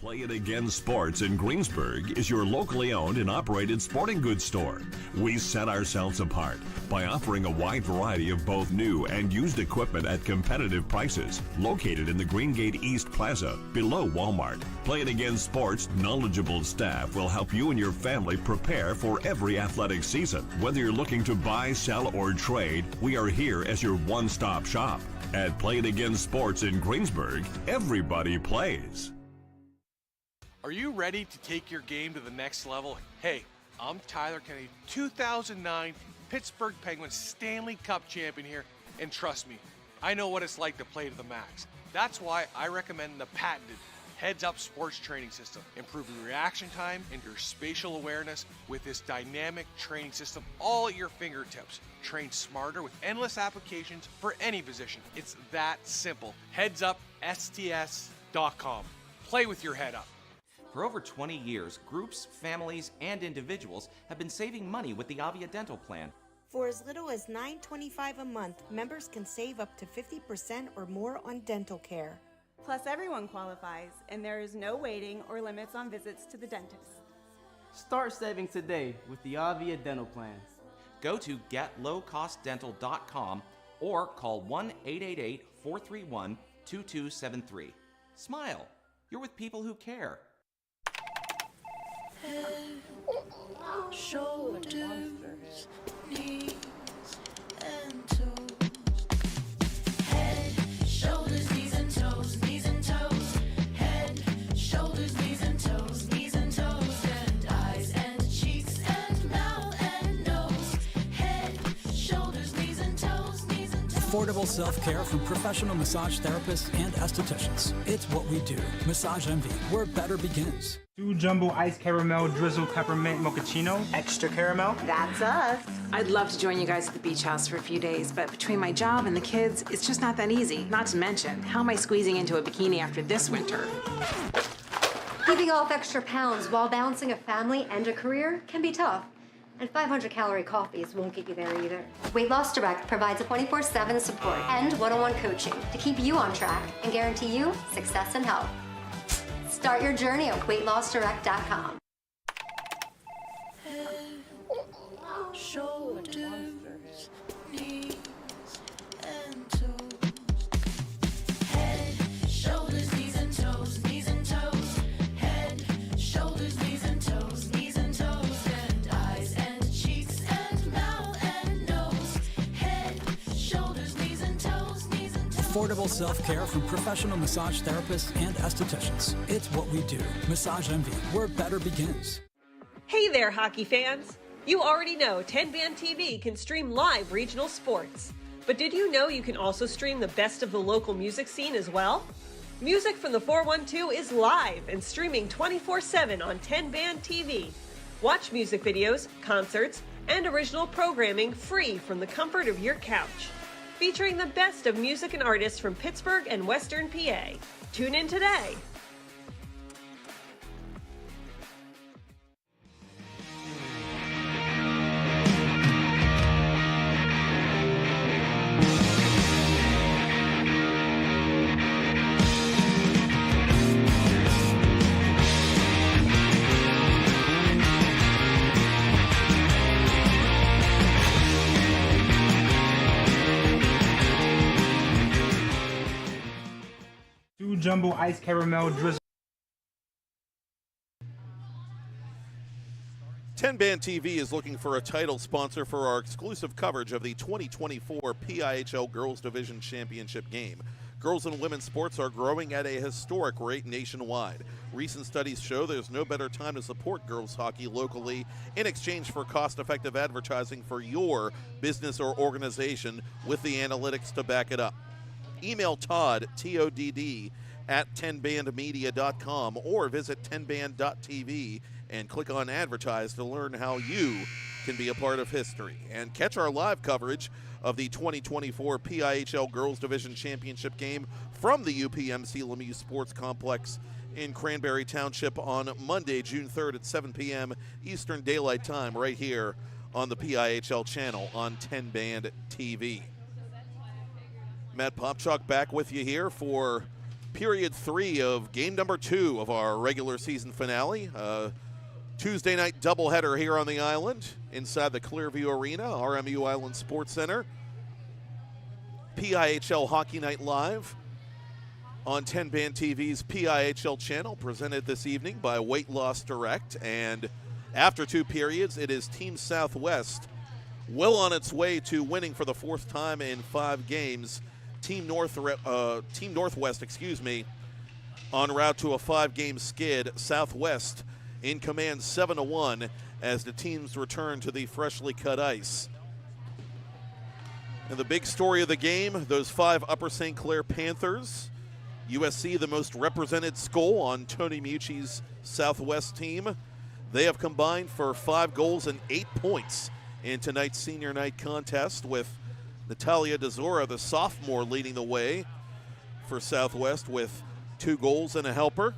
Play It Again Sports in Greensburg is your locally owned and operated sporting goods store. We set ourselves apart by offering a wide variety of both new and used equipment at competitive prices. Located in the Greengate East Plaza, below Walmart, Play It Again Sports' knowledgeable staff will help you and your family prepare for every athletic season. Whether you're looking to buy, sell, or trade, we are here as your one-stop shop. At Play It Again Sports in Greensburg, everybody plays. Are you ready to take your game to the next level? Hey, I'm Tyler Kennedy, 2009 Pittsburgh Penguins Stanley Cup champion here, and trust me, I know what it's like to play to the max. That's why I recommend the patented Heads Up sports training system, improving reaction time and your spatial awareness with this dynamic training system all at your fingertips. Train smarter with endless applications for any position. It's that simple. HeadsUpSTS.com. Play with your head up. For over 20 years, groups, families, and individuals have been saving money with the Avia Dental Plan. For as little as $9.25 a month, members can save up to 50% or more on dental care. Plus, everyone qualifies, and there is no waiting or limits on visits to the dentist. Start saving today with the Avia Dental Plan. Go to getlowcostdental.com or call 1-888-431-2273. Smile. You're with people who care. Head, shoulders, knees, and toes. Head, shoulders, knees and toes, knees and toes. Head, shoulders, knees and toes, knees and toes. And eyes and cheeks and mouth and nose. Head, shoulders, knees and toes, knees and toes. Affordable self-care from professional massage therapists and estheticians. It's what we do. Massage Envy, where better begins. 2 jumbo iced caramel drizzle peppermint mochaccino. Extra caramel. That's us. I'd love to join you guys at the beach house for a few days, but between my job and the kids, it's just not that easy. Not to mention, how am I squeezing into a bikini after this winter? Keeping off extra pounds while balancing a family and a career can be tough. And 500-calorie coffees won't get you there either. Weight Loss Direct provides a 24/7 support and one-on-one coaching to keep you on track and guarantee you success and health. Start your journey at weightlossdirect.com. Head, shoulders, knees, and toes. Head, shoulders, knees and toes, knees and toes. Head, shoulders, knees and toes, knees and toes. And eyes and cheeks and mouth and nose. Head, shoulders, knees and toes, knees and toes. Affordable self-care from professional massage therapists and estheticians. It's what we do. Massage Envy, where better begins. Hey there, hockey fans! You already know TenbandTV can stream live regional sports. But did you know you can also stream the best of the local music scene as well? Music from the 412 is live and streaming 24/7 on TenbandTV. Watch music videos, concerts, and original programming free from the comfort of your couch. Featuring the best of music and artists from Pittsburgh and Western PA. Tune in today. Jumbo iced caramel drizzle. TenbandTV is looking for a title sponsor for our exclusive coverage of the 2024 PIHL Girls Division Championship game. Girls and women's sports are growing at a historic rate nationwide. Recent studies show there's no better time to support girls hockey locally in exchange for cost-effective advertising for your business or organization with the analytics to back it up. Email Todd, T-O-D-D, at TenbandMedia.com or visit TenbandTV and click on Advertise to learn how you can be a part of history. And catch our live coverage of the 2024 PIHL Girls Division Championship game from the UPMC Lemieux Sports Complex in Cranberry Township on Monday, June 3rd at 7 p.m. Eastern Daylight Time right here on the PIHL channel on Tenband TV. Matt Popchock back with you here for period 3 of game number 2 of our regular season finale. Tuesday night doubleheader here on the island inside the Clearview Arena, RMU Island Sports Center. PIHL Hockey Night Live on Tenband TV's PIHL channel, presented this evening by Weight Loss Direct. And after 2 periods, it is Team Southwest well on its way to winning for the 4th time in 5 games. Team Northwest, en route to a 5-game skid. Southwest in command 7-1 as the teams return to the freshly cut ice. And the big story of the game, those 5 Upper St. Clair Panthers. USC, the most represented school on Tony Mucci's Southwest team. They have combined for 5 goals and 8 points in tonight's senior night contest, with Natalia DeZora, the sophomore, leading the way for Southwest with 2 goals and a helper.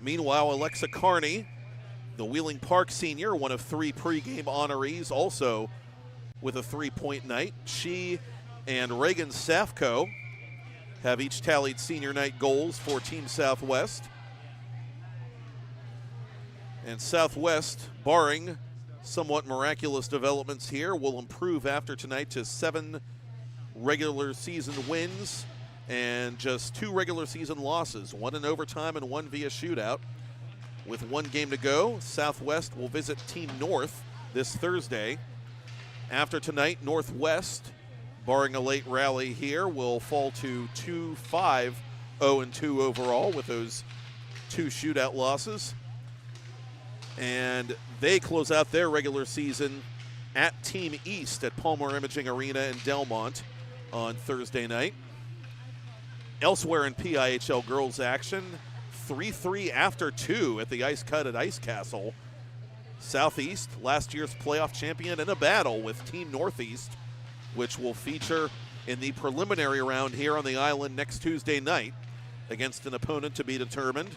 Meanwhile, Alexa Carney, the Wheeling Park senior, one of 3 pregame honorees, also with a 3-point night. She and Reagan Safko have each tallied senior night goals for Team Southwest. And Southwest, barring somewhat miraculous developments here, will improve after tonight to 7 regular season wins and just 2 regular season losses, 1 in overtime and 1 via shootout. With 1 game to go, Southwest will visit Team North this Thursday. After tonight, Northwest, barring a late rally here, will fall to 2-5, 0-2 overall with those 2 shootout losses. And they close out their regular season at Team East at Palmer Imaging Arena in Delmont on Thursday night. Elsewhere in PIHL girls action, 3-3 after 2 at the Ice Cut at Ice Castle. Southeast, last year's playoff champion, in a battle with Team Northeast, which will feature in the preliminary round here on the island next Tuesday night against an opponent to be determined.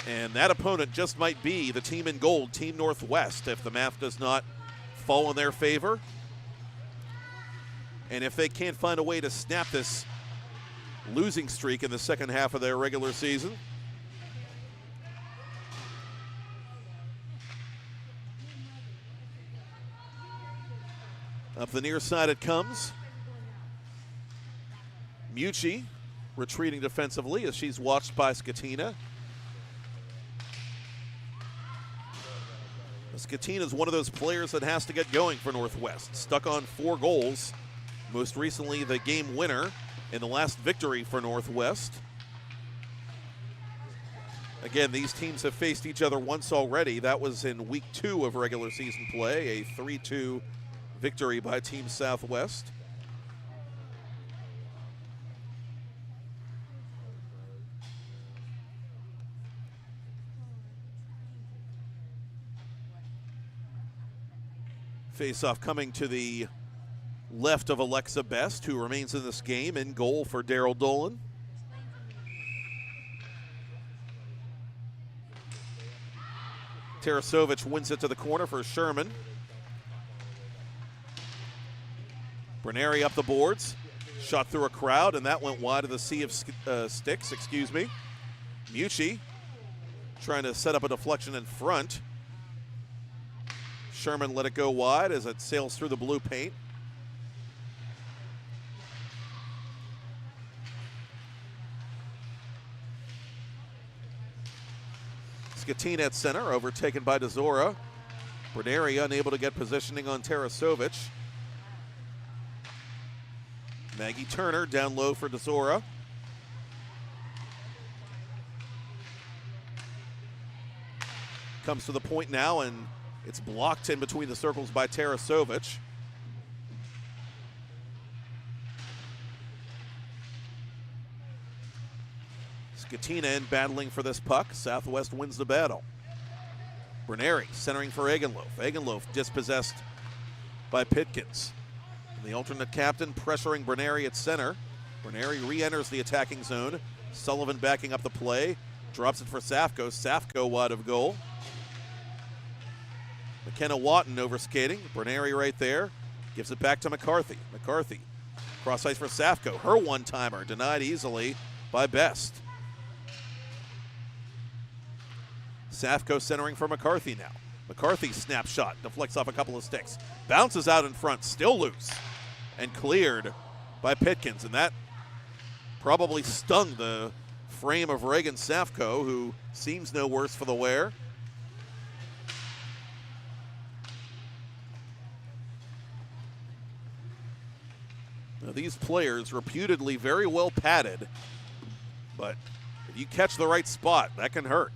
And that opponent just might be the team in gold, Team Northwest, if the math does not fall in their favor. And if they can't find a way to snap this losing streak in the second half of their regular season. Up the near side it comes. Mucci retreating defensively as she's watched by Skatina. Skatina is one of those players that has to get going for Northwest. Stuck on 4 goals. Most recently, the game winner in the last victory for Northwest. Again, these teams have faced each other once already. That was in week 2 of regular season play, a 3-2 victory by Team Southwest. Face-off coming to the left of Alexa Best, who remains in this game, in goal for Daryl Dolan. Tarasovich wins it to the corner for Sherman. Berneri up the boards, shot through a crowd, and that went wide of the sea of sticks, Mucci trying to set up a deflection in front. Sherman let it go wide as it sails through the blue paint. Skatina at center, overtaken by DeZora. Berneri unable to get positioning on Tarasovich. Maggie Turner down low for DeZora. Comes to the point now, and it's blocked in between the circles by Tarasovic. Skatina in battling for this puck. Southwest wins the battle. Berneri centering for Egenlof. Egenlof dispossessed by Pitkins. And the alternate captain pressuring Berneri at center. Berneri re-enters the attacking zone. Sullivan backing up the play. Drops it for Safko. Safko wide of goal. McKenna Watton over skating. Berneri right there. Gives it back to McCarthy. McCarthy cross ice for Safko. Her one-timer denied easily by Best. Safko centering for McCarthy now. McCarthy snapshot, deflects off a couple of sticks. Bounces out in front, still loose. And cleared by Pitkins. And that probably stung the frame of Reagan Safko, who seems no worse for the wear. Now, these players reputedly very well padded, but if you catch the right spot, that can hurt.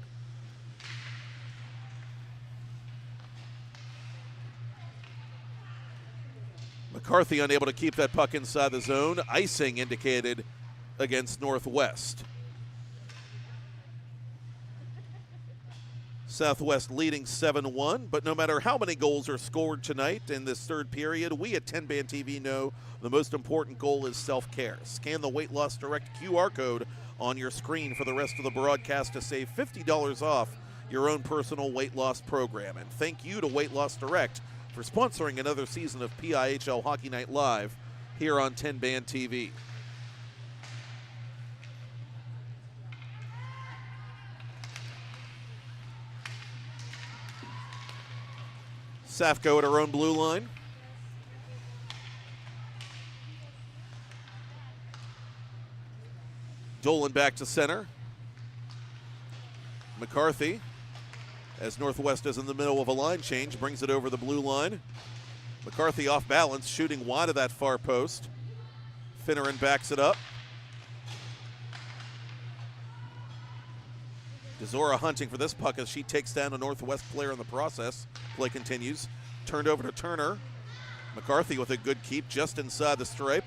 McCarthy unable to keep that puck inside the zone. Icing indicated against Northwest. Southwest leading 7-1, but no matter how many goals are scored tonight in this third period, we at TenbandTV know the most important goal is self-care. Scan the Weight Loss Direct QR code on your screen for the rest of the broadcast to save $50 off your own personal weight loss program. And thank you to Weight Loss Direct for sponsoring another season of PIHL Hockey Night Live here on TenbandTV. Safko at her own blue line. Dolan back to center. McCarthy, as Northwest is in the middle of a line change, brings it over the blue line. McCarthy off balance, shooting wide of that far post. Finneran backs it up. DeZora hunting for this puck as she takes down a Northwest player in the process. Play continues. Turned over to Turner. McCarthy with a good keep just inside the stripe.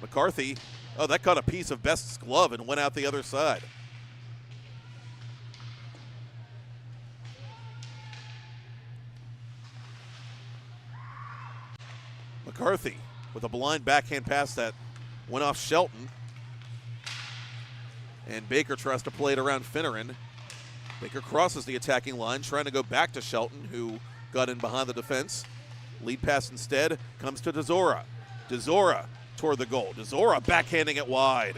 McCarthy, oh, that caught a piece of Best's glove and went out the other side. McCarthy with a blind backhand pass that went off Shelton. And Baker tries to play it around Finneran. Baker crosses the attacking line, trying to go back to Shelton, who got in behind the defense. Lead pass instead comes to DeZora. DeZora toward the goal. DeZora backhanding it wide.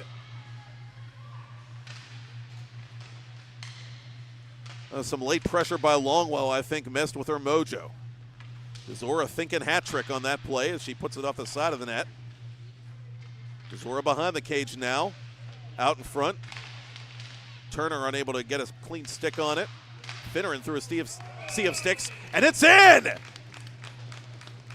Some late pressure by Longwell, I think, messed with her mojo. DeZora thinking hat trick on that play as she puts it off the side of the net. DeZora behind the cage now, out in front. Turner unable to get a clean stick on it. Finneran through a sea of sticks, and it's in!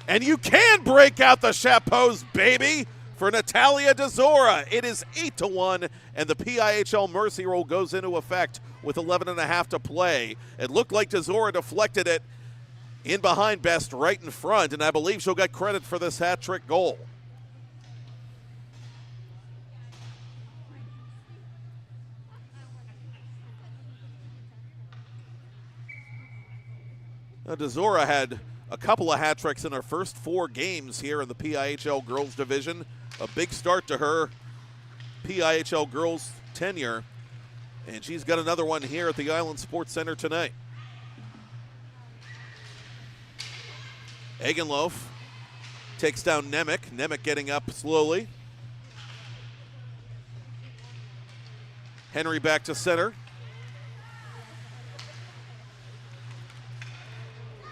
And you can break out the chapeaus, baby, for Natalia DeZora. It is 8-1, and the PIHL Mercy Rule goes into effect with 11.5 to play. It looked like DeZora deflected it in behind Best right in front, and I believe she'll get credit for this hat-trick goal. Now, DeZora had a couple of hat tricks in her first 4 games here in the PIHL Girls Division. A big start to her PIHL Girls tenure, and she's got another one here at the Island Sports Center tonight. Egenlof takes down Nemec. Nemec getting up slowly. Henry back to center.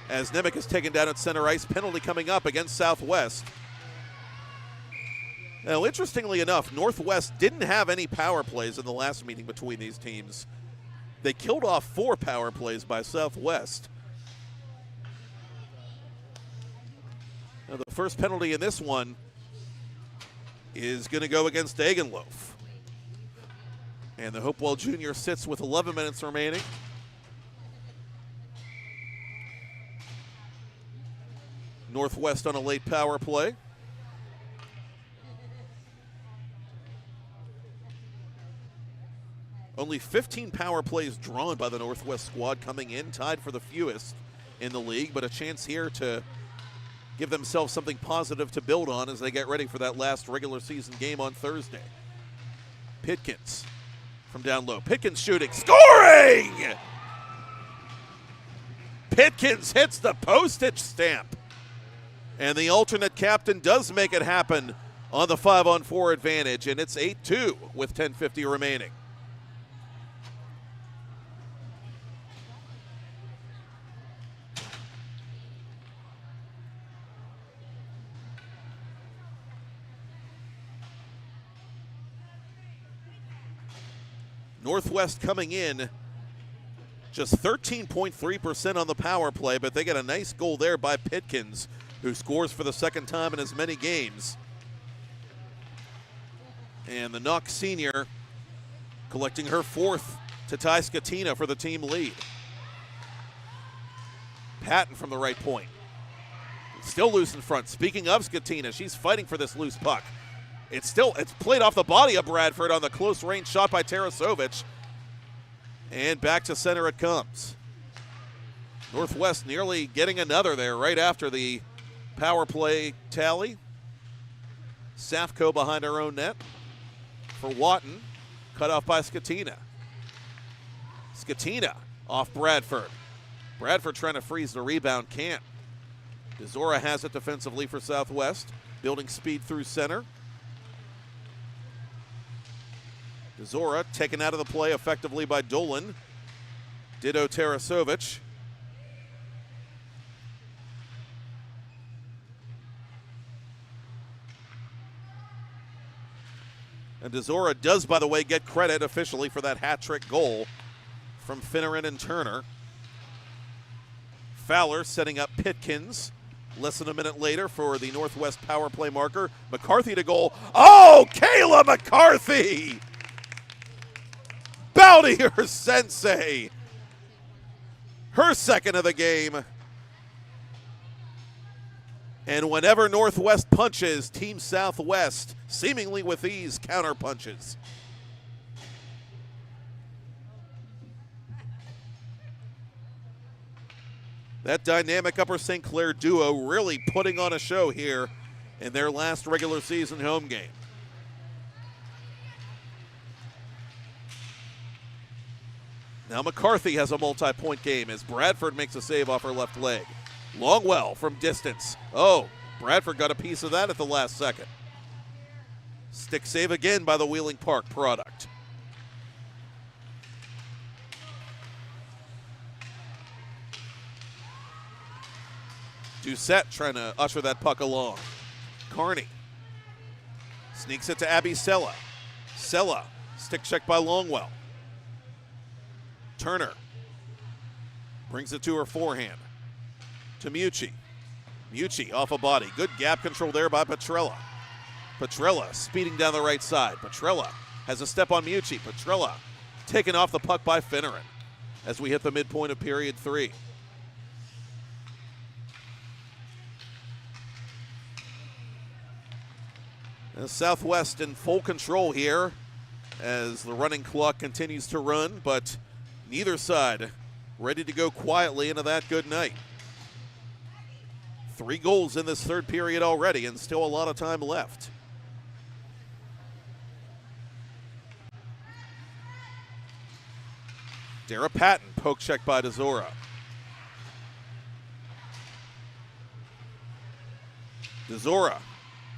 As Nemec is taken down at center ice, penalty coming up against Southwest. Now, interestingly enough, Northwest didn't have any power plays in the last meeting between these teams. They killed off 4 power plays by Southwest. Now, the first penalty in this one is going to go against Dagenloaf. And the Hopewell Junior sits with 11 minutes remaining. Northwest on a late power play. Only 15 power plays drawn by the Northwest squad coming in, tied for the fewest in the league, but a chance here to give themselves something positive to build on as they get ready for that last regular season game on Thursday. Pitkins from down low. Pitkins shooting, scoring! Pitkins hits the postage stamp. And the alternate captain does make it happen on the 5-on-4 advantage, and it's 8-2 with 10:50 remaining. Northwest coming in just 13.3% on the power play, but they get a nice goal there by Pitkins, who scores for the second time in as many games. And the Knox senior collecting her fourth to tie Skatina for the team lead. Patton from the right point. Still loose in front. Speaking of Skatina, she's fighting for this loose puck. It's played off the body of Bradford on the close range shot by Tarasovic. And back to center it comes. Northwest nearly getting another there right after the power play tally. Safko behind her own net for Watton. Cut off by Skatina. Skatina off Bradford. Bradford trying to freeze the rebound, can't. DeZora has it defensively for Southwest. Building speed through center. DeZora taken out of the play effectively by Dolan. Ditto Tarasovic. And DeZora does, by the way, get credit officially for that hat-trick goal from Finneran and Turner. Fowler setting up Pitkins. Less than a minute later for the Northwest power play marker. McCarthy to goal. Oh, Kayla McCarthy! Bowdier Sensei. Her second of the game. And whenever Northwest punches, Team Southwest seemingly with ease counter punches. That dynamic Upper St. Clair duo really putting on a show here in their last regular season home game. Now McCarthy has a multi-point game as Bradford makes a save off her left leg. Longwell from distance. Oh, Bradford got a piece of that at the last second. Stick save again by the Wheeling Park product. Doucette trying to usher that puck along. Carney sneaks it to Abby Sella. Sella, stick check by Longwell. Turner brings it to her forehand. To Mucci. Mucci off a body. Good gap control there by Petrella. Petrella speeding down the right side. Petrella has a step on Mucci. Petrella taken off the puck by Finneran as we hit the midpoint of period 3. Now Southwest in full control here as the running clock continues to run, but neither side ready to go quietly into that good night. 3 goals in this third period already and still a lot of time left. Dara Patton, poke check by DeZora. DeZora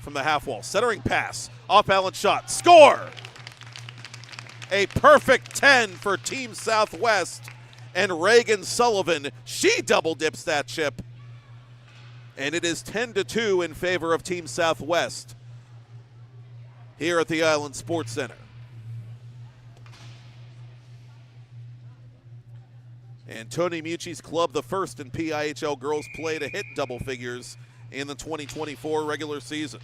from the half wall, centering pass, off balance shot, score! A perfect 10 for Team Southwest, and Reagan Sullivan, she double dips that chip. And it is 10-2 in favor of Team Southwest here at the Island Sports Center. And Tony Mucci's club, the first in PIHL girls play to hit double figures in the 2024 regular season.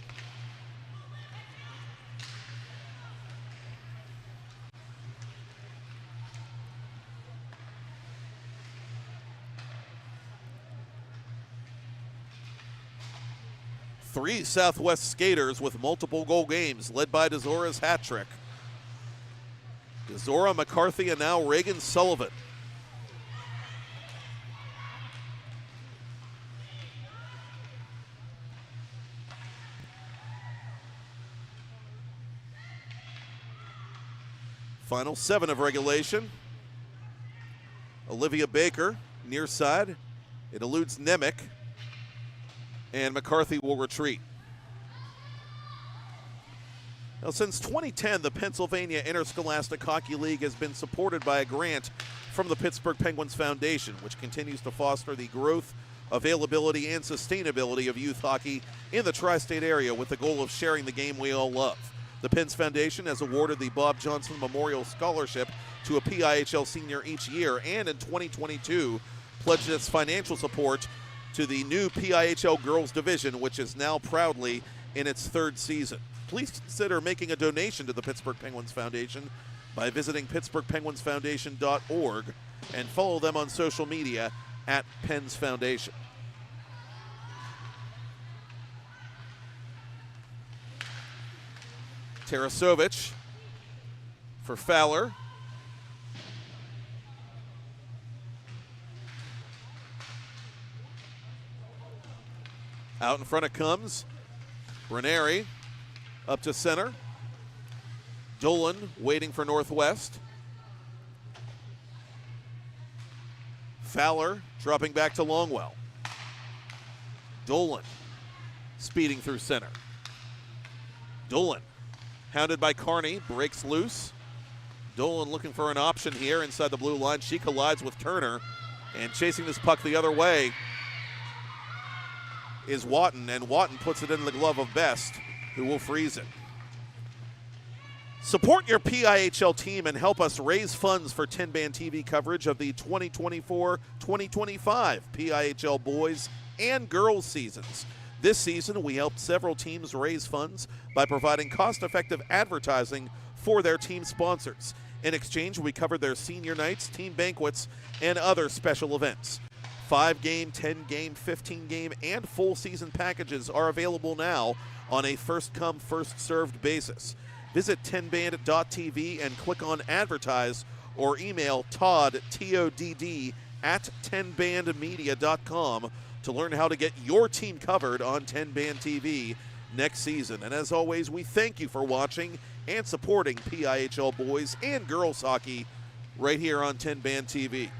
Three Southwest skaters with multiple goal games, led by DeZora's hat trick. DeZora, McCarthy, and now Reagan Sullivan. Final 7 of regulation. Olivia Baker, near side. It eludes Nemec, and McCarthy will retreat. Now, since 2010, the Pennsylvania Interscholastic Hockey League has been supported by a grant from the Pittsburgh Penguins Foundation, which continues to foster the growth, availability, and sustainability of youth hockey in the tri-state area with the goal of sharing the game we all love. The Pens Foundation has awarded the Bob Johnson Memorial Scholarship to a PIHL senior each year, and in 2022 pledged its financial support to the new PIHL Girls Division, which is now proudly in its 3rd season. Please consider making a donation to the Pittsburgh Penguins Foundation by visiting pittsburghpenguinsfoundation.org and follow them on social media at Pens Foundation. Tarasovic for Fowler. Out in front it comes. Ranieri up to center. Dolan waiting for Northwest. Fowler dropping back to Longwell. Dolan speeding through center. Dolan hounded by Carney, breaks loose. Dolan looking for an option here inside the blue line. She collides with Turner, and chasing this puck the other way is Watton, and Watton puts it in the glove of Best, who will freeze it. Support your PIHL team and help us raise funds for TenbandTV coverage of the 2024-2025 PIHL boys and girls seasons. This season, we helped several teams raise funds by providing cost-effective advertising for their team sponsors. In exchange, we covered their senior nights, team banquets, and other special events. 5-game, 10-game, 15-game, and full season packages are available now on a first-come, first-served basis. Visit TenbandTV and click on Advertise, or email Todd, T-O-D-D, at tenbandmedia.com to learn how to get your team covered on TenbandTV next season. And as always, we thank you for watching and supporting PIHL boys and girls hockey right here on TenbandTV.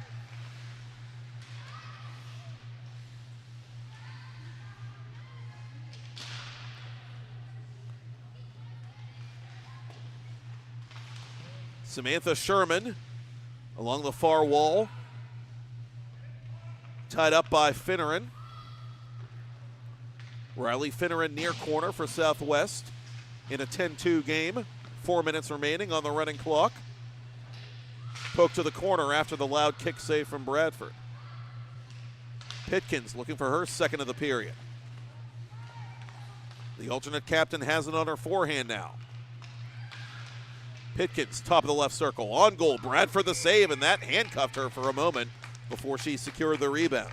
Samantha Sherman along the far wall, tied up by Finneran. Riley Finneran near corner for Southwest in a 10-2 game. 4 minutes remaining on the running clock. Poke to the corner after the loud kick save from Bradford. Pitkins looking for her second of the period. The alternate captain has it on her forehand now. Pitkins, top of the left circle, on goal. Bradford the save, and that handcuffed her for a moment before she secured the rebound.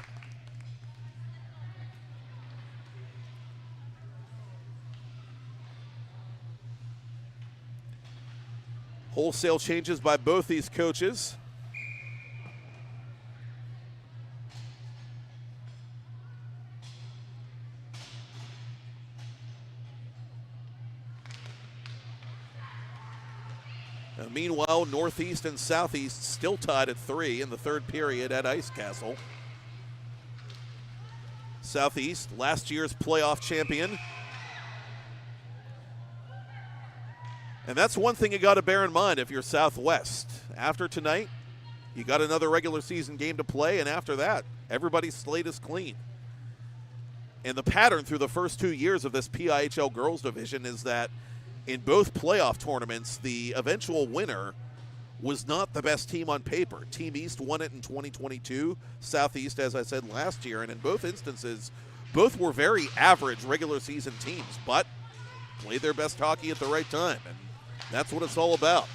Wholesale changes by both these coaches. Now, meanwhile, Northeast and Southeast still tied at 3 in the 3rd period at Ice Castle. Southeast, last year's playoff champion. And that's one thing you got to bear in mind if you're Southwest. After tonight, you got another regular season game to play, and after that, everybody's slate is clean. And the pattern through the first 2 years of this PIHL girls division is that in both playoff tournaments, the eventual winner was not the best team on paper. Team East won it in 2022, Southeast, as I said, last year, and in both instances, both were very average regular season teams, but played their best hockey at the right time, and that's what it's all about.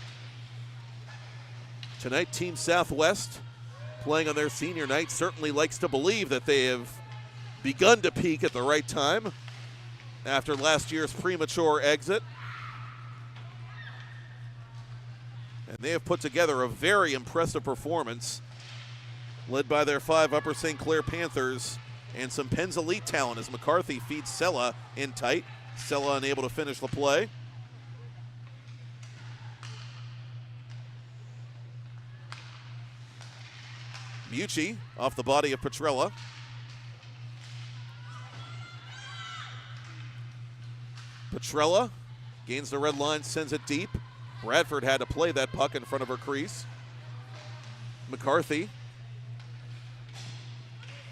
Tonight, Team Southwest, playing on their senior night, certainly likes to believe that they have begun to peak at the right time. after last year's premature exit. And they have put together a very impressive performance, led by their 5 Upper St. Clair Panthers and some Penn's elite talent as McCarthy feeds Sella in tight. Sella unable to finish the play. Mucci off the body of Petrella. Petrella gains the red line, sends it deep. Bradford had to play that puck in front of her crease. McCarthy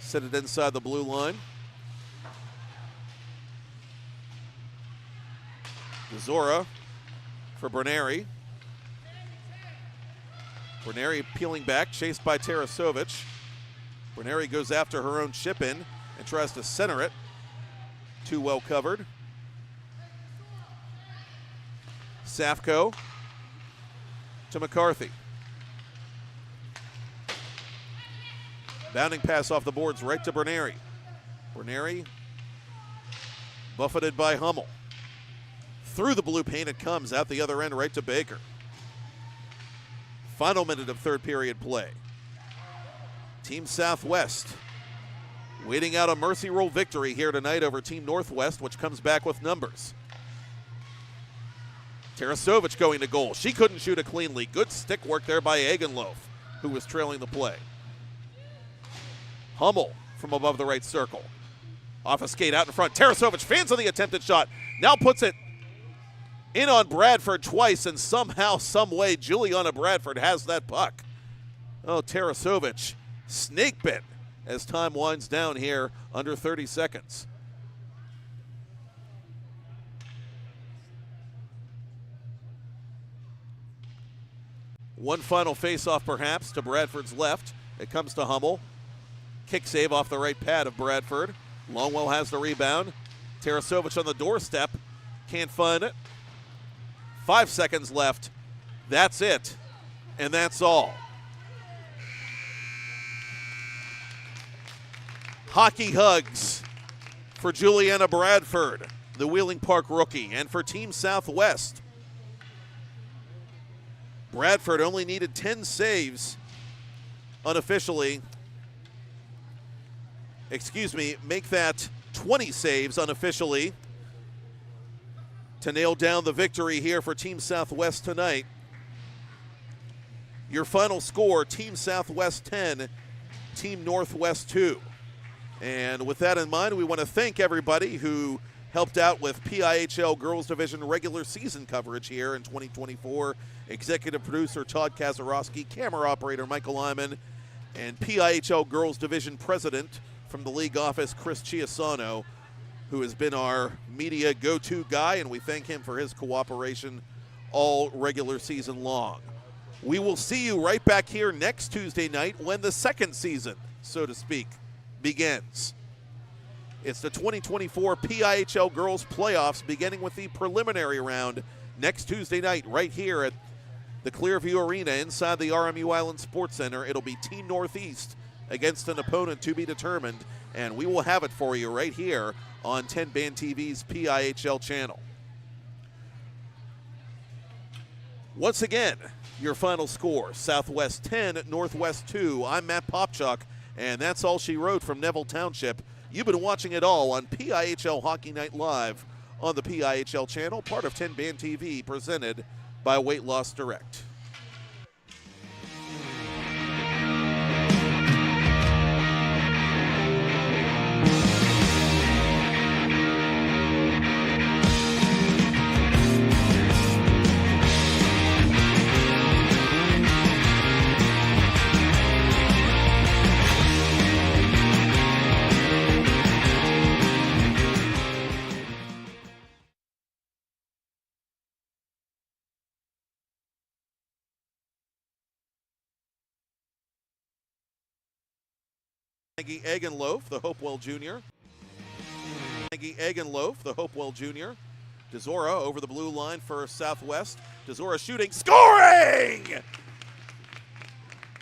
set it inside the blue line. Zora for Berneri. Berneri peeling back, chased by Tarasovic. Berneri goes after her own chip in and tries to center it. Too well covered. Safko to McCarthy. Bounding pass off the boards right to Berneri. Berneri buffeted by Hummel. Through the blue paint it comes, out the other end right to Baker. Final minute of third period play. Team Southwest waiting out a mercy rule victory here tonight over Team Northwest, which comes back with numbers. Tarasovic going to goal. She couldn't shoot it cleanly. Good stick work there by Egenlof, who was trailing the play. Hummel from above the right circle. Off a skate out in front. Tarasovic fans on the attempted shot. Now puts it in on Bradford twice, and somehow, some way, Juliana Bradford has that puck. Oh, Tarasovic snake bit as time winds down here under 30 seconds. One final face-off perhaps to Bradford's left. It comes to Hummel. Kick save off the right pad of Bradford. Longwell has the rebound. Tarasovic on the doorstep. Can't find it. 5 seconds left. That's it. And that's all. Hockey hugs for Juliana Bradford, the Wheeling Park rookie, and for Team Southwest. Bradford only needed 10 saves unofficially. Make that 20 saves unofficially to nail down the victory here for Team Southwest tonight. Your final score, Team Southwest 10, Team Northwest 2. And with that in mind, we want to thank everybody who helped out with PIHL Girls Division regular season coverage here in 2024. Executive producer Todd Kazarowski, camera operator Michael Lyman, and PIHL Girls Division president from the league office, Chris Chiasano, who has been our media go-to guy, and we thank him for his cooperation all regular season long. We will see you right back here next Tuesday night when the second season, so to speak, begins. It's the 2024 PIHL Girls Playoffs, beginning with the preliminary round next Tuesday night right here at the Clearview Arena inside the RMU Island Sports Center. It'll be Team Northeast against an opponent to be determined, and we will have it for you right here on TenbandTV's PIHL channel. Once again, your final score, Southwest 10, Northwest 2. I'm Matt Popchock, and that's all she wrote from Neville Township. You've been watching it all on PIHL Hockey Night Live on the PIHL channel, part of TenbandTV, presented by Weight Loss Direct. Maggie Egenlof, the Hopewell Jr. Maggie Egenlof, the Hopewell Jr. DeZora over the blue line for Southwest. DeZora shooting, scoring!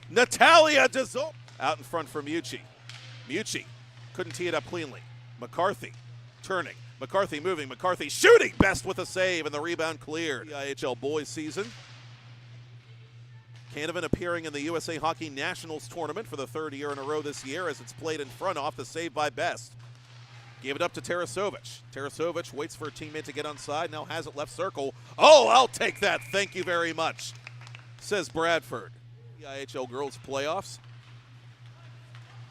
Natalia DeZora out in front for Mucci. Mucci couldn't tee it up cleanly. McCarthy turning, McCarthy moving, McCarthy shooting, Best with a save, and the rebound cleared. PIHL boys season. Canavan appearing in the USA Hockey Nationals tournament for the third year in a row this year as it's played in front off the save by Best. Gave it up to Tarasovic. Tarasovic waits for a teammate to get onside, now has it left circle. Oh, I'll take that, thank you very much, says Bradford. PIHL girls playoffs.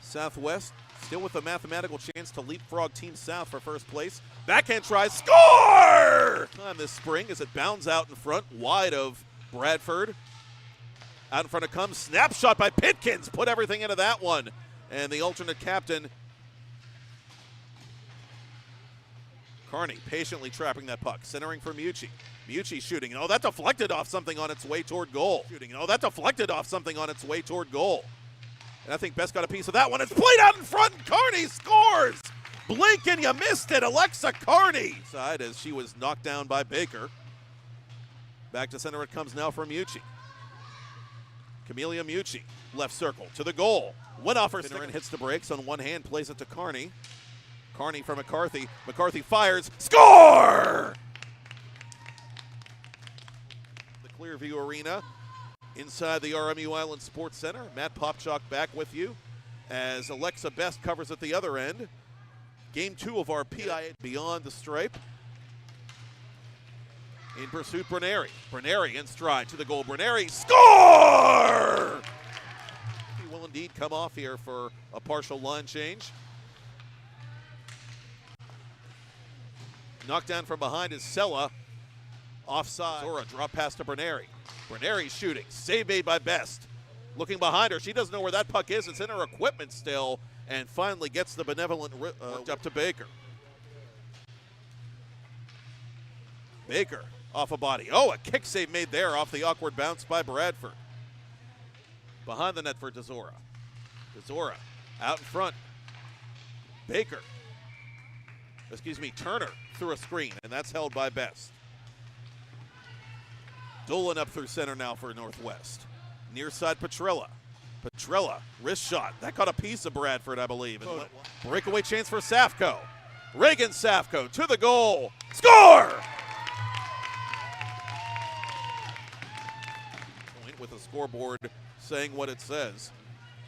Southwest still with a mathematical chance to leapfrog Team South for first place. Backhand tries, score! Time this spring as it bounds out in front, wide of Bradford. Out in front it comes, snapshot by Pitkins, put everything into that one. And the alternate captain, Carney, patiently trapping that puck, centering for Mucci. Mucci shooting, oh, that deflected off something on its way toward goal. Shooting, oh, that deflected off something on its way toward goal. And I think Best got a piece of that one. It's played out in front, and Carney scores! Blink and you missed it, Alexa Carney! Side as she was knocked down by Baker. Back to center it comes now for Mucci. Camelia Mucci, left circle to the goal. Went off her stick and hits the brakes on one hand, plays it to Carney. Carney for McCarthy. McCarthy fires, score! The Clearview Arena inside the RMU Island Sports Center. Matt Popchock back with you as Alexa Best covers at the other end. Game 2 of our PIHL beyond the stripe. In pursuit, Berneri. Berneri in stride to the goal. Berneri, score! He will indeed come off here for a partial line change. Knocked down from behind is Sella. Offside. Zora drop pass to Berneri. Berneri shooting. Save made by Best. Looking behind her. She doesn't know where that puck is. It's in her equipment still. And finally gets the benevolent up to Baker. Baker off a body. Oh, a kick save made there off the awkward bounce by Bradford. Behind the net for DeZora. DeZora out in front. Baker. Turner through a screen, and that's held by Best. Dolan up through center now for Northwest. Near side Petrella. Petrella, wrist shot. That caught a piece of Bradford, I believe. And breakaway chance for Safko. Reagan Safko to the goal. Score! With a scoreboard saying what it says.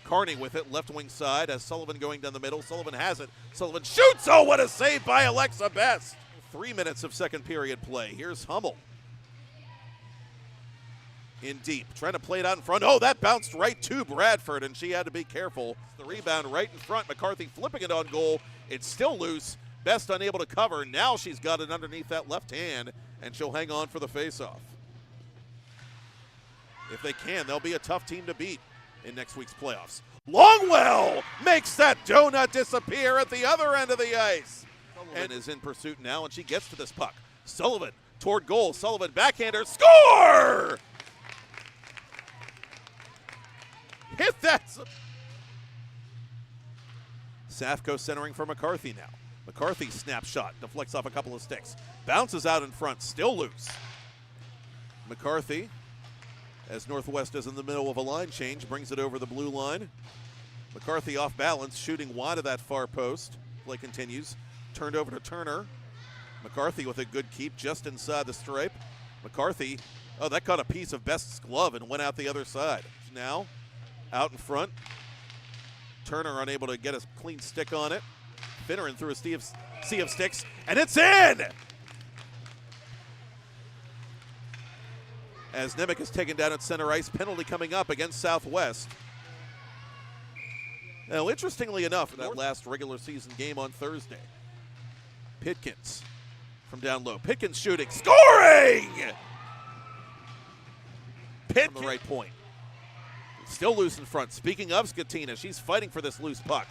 Carney with it, left wing side, as Sullivan going down the middle. Sullivan has it. Sullivan shoots. Oh, what a save by Alexa Best. 3 minutes of second period play. Here's Hummel. In deep, trying to play it out in front. Oh, that bounced right to Bradford, and she had to be careful. The rebound right in front. McCarthy flipping it on goal. It's still loose. Best unable to cover. Now she's got it underneath that left hand, and she'll hang on for the faceoff. If they can, they'll be a tough team to beat in next week's playoffs. Longwell makes that donut disappear at the other end of the ice. And is in pursuit now, and she gets to this puck. Sullivan toward goal. Sullivan backhander. Score! Hit that. Safko centering for McCarthy now. McCarthy snapshot. Deflects off a couple of sticks. Bounces out in front. Still loose. McCarthy, as Northwest is in the middle of a line change, brings it over the blue line. McCarthy off balance, shooting wide of that far post. Play continues. Turned over to Turner. McCarthy with a good keep just inside the stripe. McCarthy, oh, that caught a piece of Best's glove and went out the other side. Now, out in front. Turner unable to get a clean stick on it. Finneran through a sea of sticks, and it's in! As Nemec is taken down at center ice, penalty coming up against Southwest. Now, interestingly enough, in that last regular season game on Thursday, Pitkins from down low. Pitkins shooting, scoring! Pitkins from the right point. Still loose in front. Speaking of Skatina, she's fighting for this loose puck.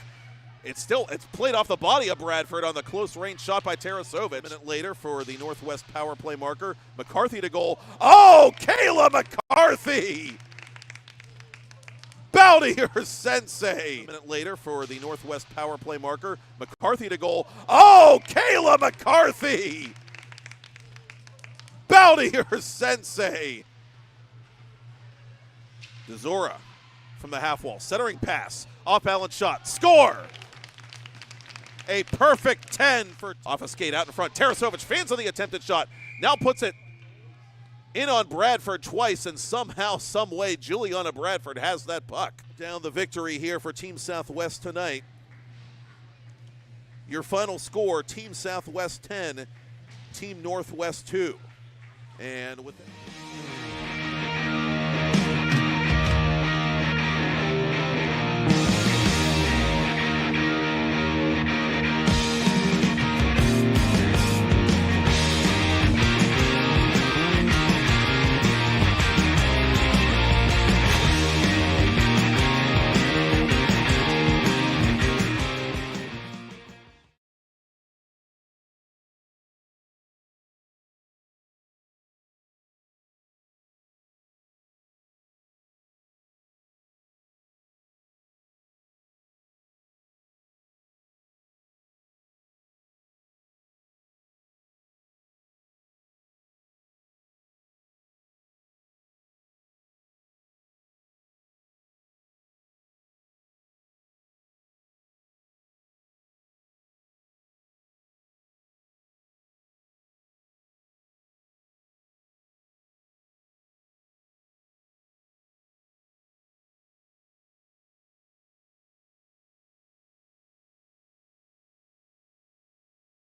It's played off the body of Bradford on the close range shot by Tarasovic. A minute later for the Northwest power play marker. McCarthy to goal. Oh, Kayla McCarthy! Bow to your sensei. A minute later for the Northwest power play marker. McCarthy to goal. Oh, Kayla McCarthy! Bow to your sensei. DeZora from the half wall. Centering pass. Off balance shot. Score! A perfect 10 for off a skate out in front. Tarasovic fans on the attempted shot. Now puts it in on Bradford twice, and somehow, some way, Juliana Bradford has that puck. Down the victory here for Team Southwest tonight. Your final score, Team Southwest 10, Team Northwest 2. And with